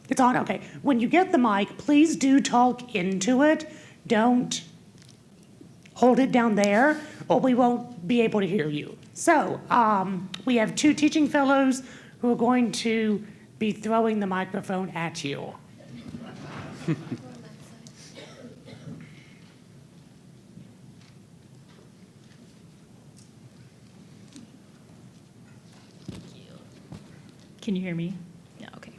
It's on? Okay. When you get the mic, please do talk into it. Don't hold it down there, or we won't be able to hear you. So we have 2 teaching fellows who are going to be throwing the microphone at you. Can you hear me? Yeah, okay.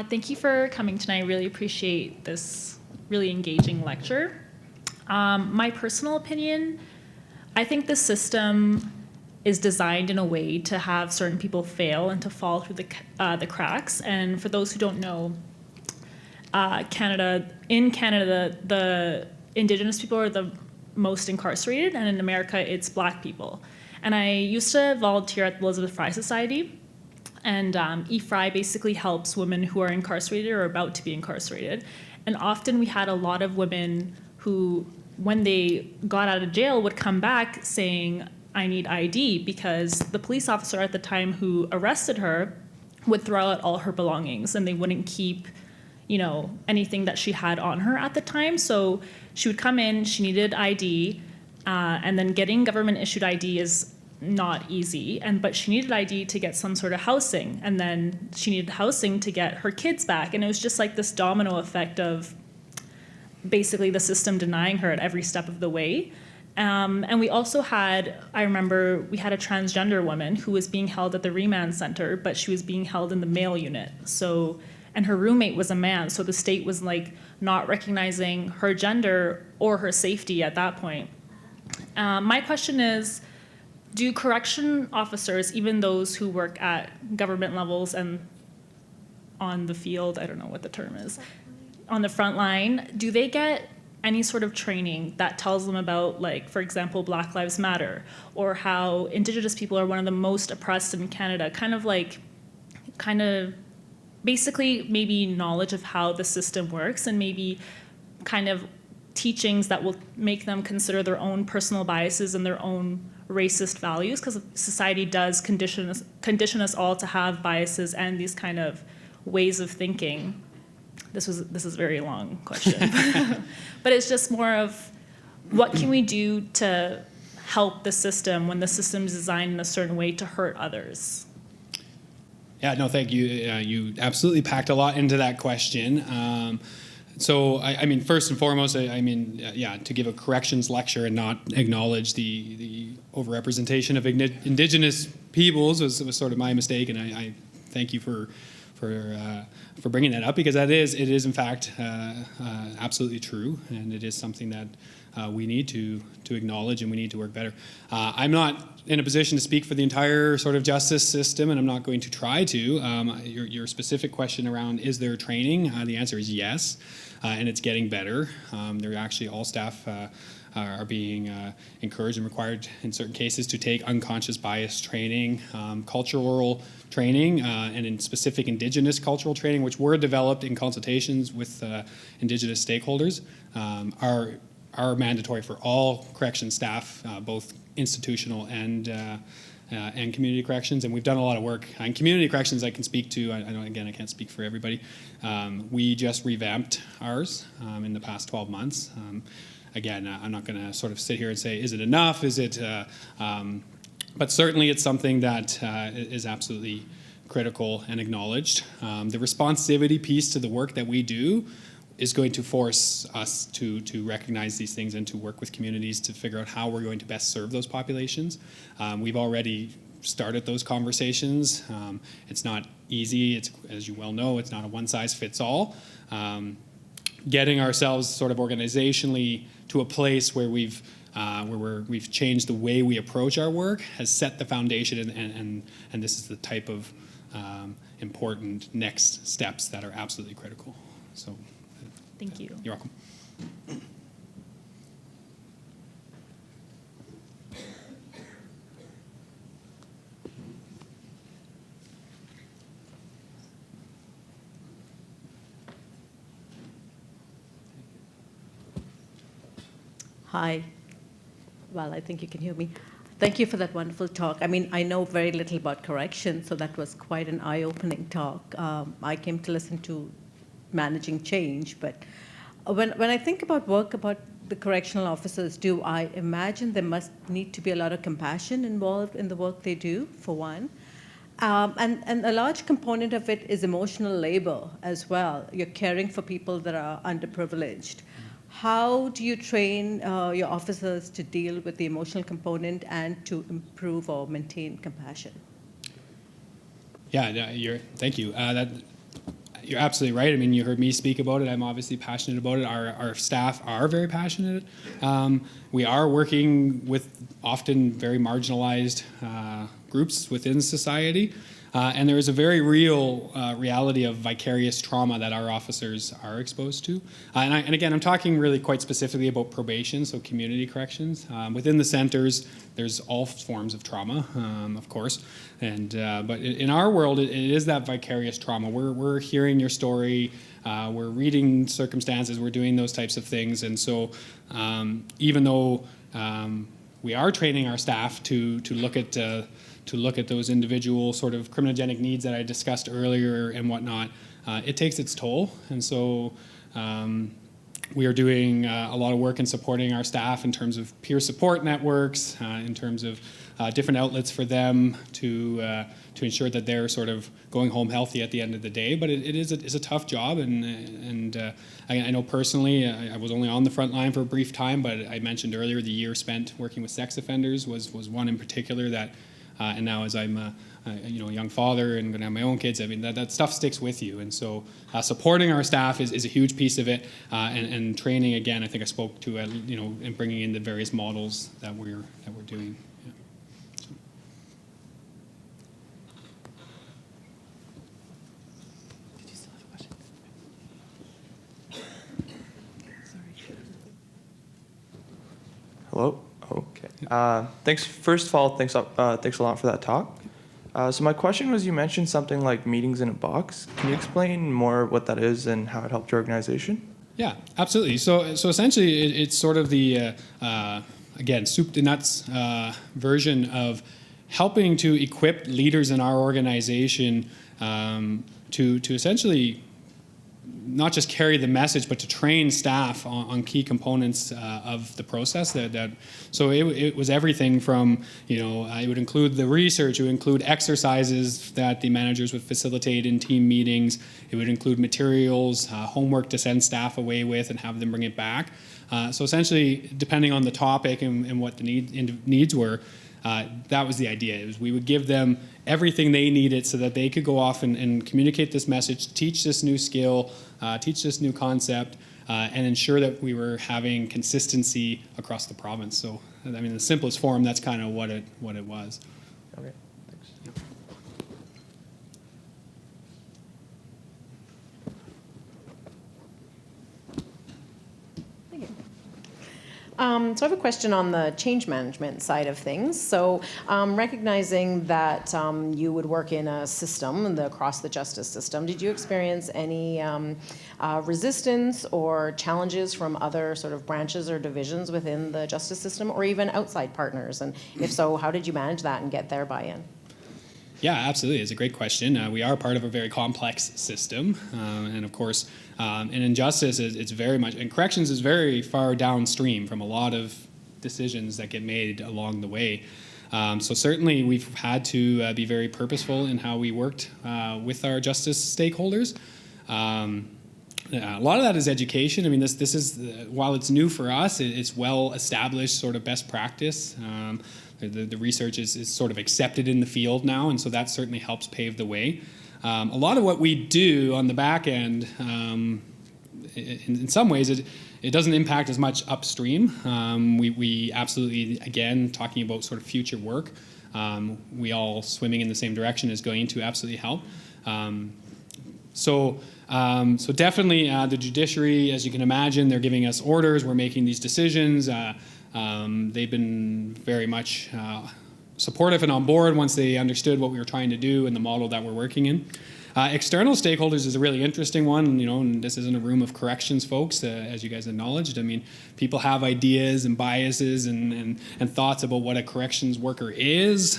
Thank you for coming tonight. I really appreciate this really engaging lecture. My personal opinion, I think the system is designed in a way to have certain people fail and to fall through the cracks. And for those who don't know, in Canada, the Indigenous people are the most incarcerated, and in America, it's Black people. And I used to volunteer at the Elizabeth Fry Society, and E-Fry basically helps women who are incarcerated or about to be incarcerated. And often we had a lot of women who, when they got out of jail, would come back saying, I need ID, because the police officer at the time who arrested her would throw out all her belongings and they wouldn't keep, anything that she had on her at the time. So she would come in, she needed ID, and then getting government issued ID is not easy, but she needed ID to get some sort of housing, and then she needed housing to get her kids back. And it was just like this domino effect of basically the system denying her at every step of the way. And we also I remember we had a transgender woman who was being held at the remand center, but she was being held in the male unit. And her roommate was a man, so the state was like not recognizing her gender or her safety at that point. My question is, do correction officers, even those who work at government levels and on the field, I don't know what the term is, on the front line, do they get any sort of training that tells them about, like, for example, Black Lives Matter, or how Indigenous people are one of the most oppressed in Canada, kind of basically maybe knowledge of how the system works, and maybe kind of teachings that will make them consider their own personal biases and their own racist values, because society does condition us all to have biases and these kind of ways of thinking. This is a very long question, but it's just more of what can we do to help the system when the system is designed in a certain way to hurt others? Yeah, no, thank you. You absolutely packed a lot into that question. So, I mean, first and foremost, to give a corrections lecture and not acknowledge the overrepresentation of Indigenous peoples was sort of my mistake, and I thank you for bringing that up, because it is in fact absolutely true, and it is something that we need to acknowledge, and we need to work better. I'm not in a position to speak for the entire sort of justice system, and I'm not going to try to. Your specific question around is there training? The answer is yes, and it's getting better. There are actually all staff are being encouraged and required in certain cases to take unconscious bias training, cultural training, and in specific Indigenous cultural training, which were developed in consultations with Indigenous stakeholders, are mandatory for all correction staff, both institutional and community corrections. And we've done a lot of work. In community corrections, I can speak to, I can't speak for everybody. We just revamped ours in the past 12 months. Again, I'm not going to sort of sit here and say, is it enough? Is it, but certainly it's something that is absolutely critical and acknowledged. The responsivity piece to the work that we do is going to force us to recognize these things and to work with communities to figure out how we're going to best serve those populations. We've already started those conversations. It's not easy. It's, as you well know, it's not a one-size-fits-all. Getting ourselves sort of organizationally to a place where we've changed the way we approach our work has set the foundation, and this is the type of important next steps that are absolutely critical. So. Thank you. You're welcome. Hi. Well, I think you can hear me. Thank you for that wonderful talk. I mean, I know very little about correction, so that was quite an eye-opening talk. I came to listen to managing change, but when I think about work about the correctional officers do, I imagine there must need to be a lot of compassion involved in the work they do, for one. And a large component of it is emotional labor as well. You're caring for people that are underprivileged. How do you train your officers to deal with the emotional component and to improve or maintain compassion? Yeah, thank you. You're absolutely right. I mean, you heard me speak about it. I'm obviously passionate about it. Our staff are very passionate. We are working with often very marginalized groups within society. And there is a very real reality of vicarious trauma that our officers are exposed to. And again, I'm talking really quite specifically about probation, so community corrections. Within the centers, there's all forms of trauma, of course. But in our world, it is that vicarious trauma. We're hearing your story, we're reading circumstances, we're doing those types of things. And so even though we are training our staff to look at those individual sort of criminogenic needs that I discussed earlier and whatnot, it takes its toll. And so we are doing a lot of work in supporting our staff in terms of peer support networks, in terms of different outlets for them to ensure that they're sort of going home healthy at the end of the day. But it's a tough job, and I know personally, I was only on the front line for a brief time, but I mentioned earlier the year spent working with sex offenders was one in particular that. And now, as I'm a young father and going to have my own kids, I mean that stuff sticks with you. And so, supporting our staff is a huge piece of it. And training, again, I think I spoke to and bringing in the various models that we're doing. Yeah. So. Did you still have a question? Sorry. Hello. Okay. Thanks. First of all, thanks a lot for that talk. So my question was, you mentioned something like meetings in a box. Can you explain more what that is and how it helped your organization? Yeah, absolutely. So essentially, it's sort of the again soup to nuts version of helping to equip leaders in our organization to essentially not just carry the message, but to train staff on key components of the process. So it was everything from, it would include the research, it would include exercises that the managers would facilitate in team meetings, it would include materials, homework to send staff away with and have them bring it back. So essentially, depending on the topic and what the needs were, that was the idea. It was we would give them everything they needed so that they could go off and communicate this message, teach this new skill, teach this new concept, and ensure that we were having consistency across the province. So, I mean, in the simplest form, that's kind of what it was. Okay, thanks. Thank you. So I have a question on the change management side of things. So recognizing that you would work in a system, across the justice system, did you experience any resistance or challenges from other sort of branches or divisions within the justice system, or even outside partners? And if so, how did you manage that and get their buy-in? Yeah, absolutely. It's a great question. We are part of a very complex system. And of course, and in justice, it's very much, and corrections is very far downstream from a lot of decisions that get made along the way. So certainly we've had to be very purposeful in how we worked with our justice stakeholders. A lot of that is education. I mean, this is, while it's new for us, it's well established sort of best practice. The research is sort of accepted in the field now, and so that certainly helps pave the way. A lot of what we do on the back end, in some ways, it doesn't impact as much upstream. We absolutely, again, talking about sort of future work, we all swimming in the same direction is going to absolutely help. So definitely the judiciary, as you can imagine, they're giving us orders, we're making these decisions. They've been very much supportive and on board once they understood what we were trying to do and the model that we're working in. External stakeholders is a really interesting one, and this isn't a room of corrections folks, as you guys acknowledged. I mean, people have ideas and biases and thoughts about what a corrections worker is,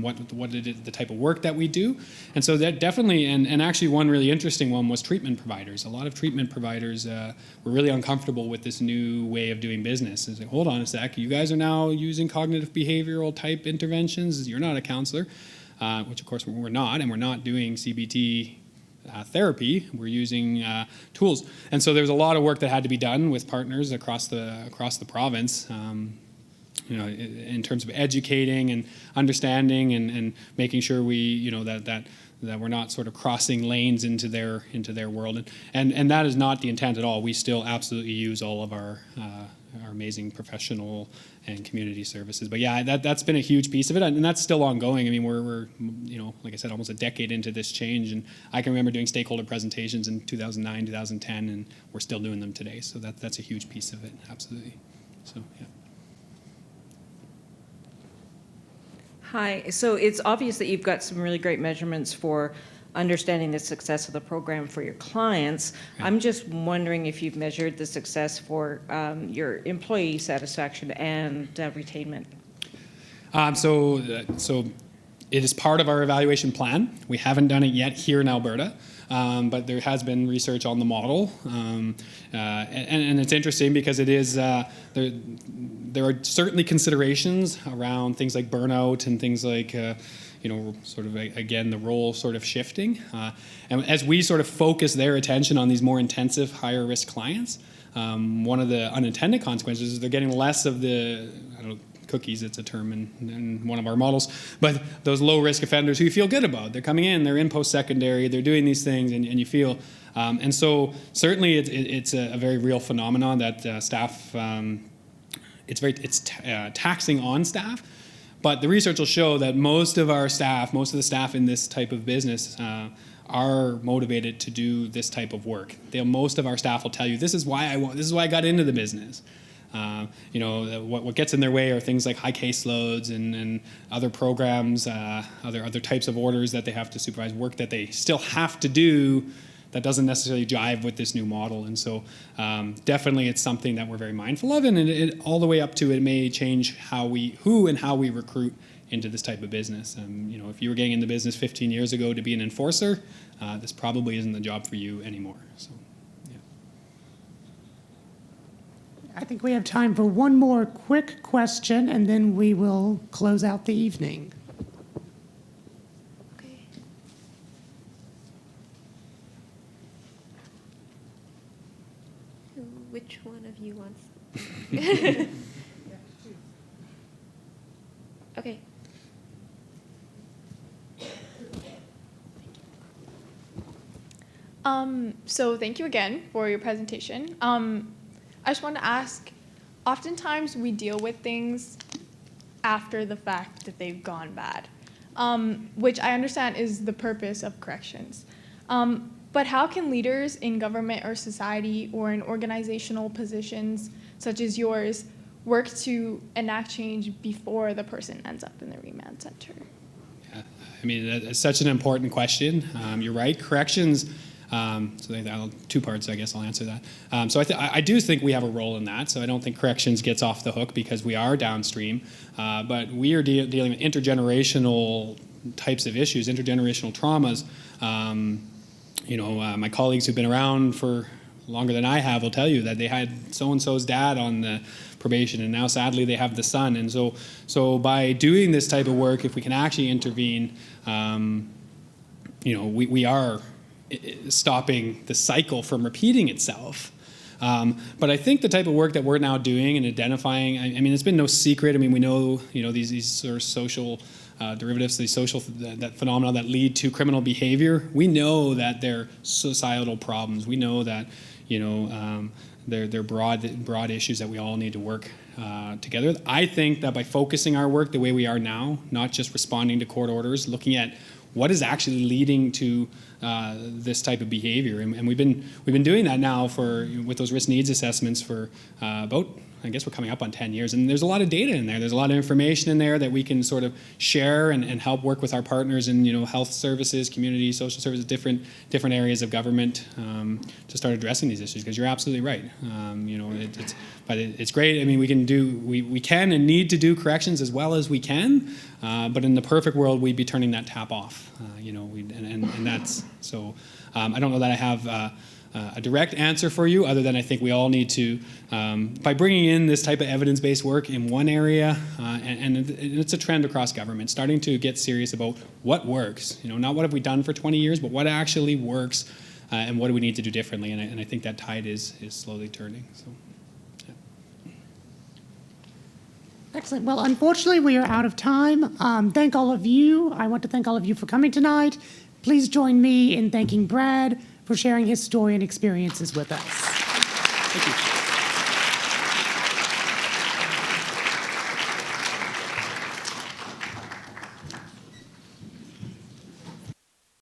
what it is, the type of work that we do. And so that definitely, and actually one really interesting one was treatment providers. A lot of treatment providers were really uncomfortable with this new way of doing business. It's like, hold on a sec, you guys are now using cognitive behavioral type interventions, you're not a counselor. Which of course we're not, and we're not doing CBT therapy. We're using tools, and so there's a lot of work that had to be done with partners across the province. In terms of educating and understanding and making sure we, that we're not sort of crossing lanes into their world, and that is not the intent at all. We still absolutely use all of our amazing professional and community services. But yeah, that's been a huge piece of it, and that's still ongoing. I mean, we're like I said, almost a decade into this change, and I can remember doing stakeholder presentations in 2009, 2010, and we're still doing them today. So that's a huge piece of it, absolutely. So yeah. Hi. So it's obvious that you've got some really great measurements for understanding the success of the program for your clients. Right. I'm just wondering if you've measured the success for your employee satisfaction and retainment. So it is part of our evaluation plan. We haven't done it yet here in Alberta, but there has been research on the model, and it's interesting because it is there are certainly considerations around things like burnout and things like sort of again the role sort of shifting, and as we sort of focus their attention on these more intensive, higher risk clients, one of the unintended consequences is they're getting less of the cookies, it's a term in one of our models, but those low risk offenders who you feel good about. They're coming in, they're in post-secondary, they're doing these things, and you feel, and so certainly it's a very real phenomenon that staff, it's taxing on staff, but the research will show that most of the staff in this type of business are motivated to do this type of work. Most of our staff will tell you, this is why I got into the business. What gets in their way are things like high caseloads and other programs, other types of orders that they have to supervise, work that they still have to do that doesn't necessarily jive with this new model. And so definitely it's something that we're very mindful of, and it all the way up to it may change who and how we recruit into this type of business. If you were getting in the business 15 years ago to be an enforcer, this probably isn't the job for you anymore. So. I think we have time for one more quick question, and then we will close out the evening. Okay. Which one of you wants? Okay. So thank you again for your presentation. I just want to ask, oftentimes we deal with things after the fact that they've gone bad, which I understand is the purpose of corrections. But how can leaders in government or society or in organizational positions such as yours work to enact change before the person ends up in the remand center? Yeah, I mean, that's such an important question. You're right. Corrections, two parts, I guess I'll answer that. So I do think we have a role in that. So I don't think corrections gets off the hook because we are downstream. But we are dealing with intergenerational types of issues, intergenerational traumas. My colleagues who've been around for longer than I have will tell you that they had so-and-so's dad on the probation, and now sadly they have the son. And so by doing this type of work, if we can actually intervene, we are stopping the cycle from repeating itself. But I think the type of work that we're now doing and identifying, I mean, it's been no secret. I mean, we know, these sort of social derivatives, these social that phenomena that lead to criminal behavior. We know that they're societal problems. We know that, they're broad issues that we all need to work together. I think that by focusing our work the way we are now, not just responding to court orders, looking at what is actually leading to this type of behavior, and we've been doing that now with those risk needs assessments for about, I guess we're coming up on 10 years, and there's a lot of data in there. There's a lot of information in there that we can sort of share and help work with our partners in health services, community, social services, different areas of government to start addressing these issues. Because you're absolutely right. But it's great. I mean, we can and need to do corrections as well as we can. But in the perfect world, we'd be turning that tap off. And that's so. I don't know that I have a direct answer for you, other than I think we all need to, by bringing in this type of evidence-based work in one area, and it's a trend across government, starting to get serious about what works. Not what have we done for 20 years, but what actually works, and what do we need to do differently. And I think that tide is slowly turning. So. Excellent. Well, unfortunately, we are out of time. Thank all of you. I want to thank all of you for coming tonight. Please join me in thanking Brad for sharing his story and experiences with us. Thank you.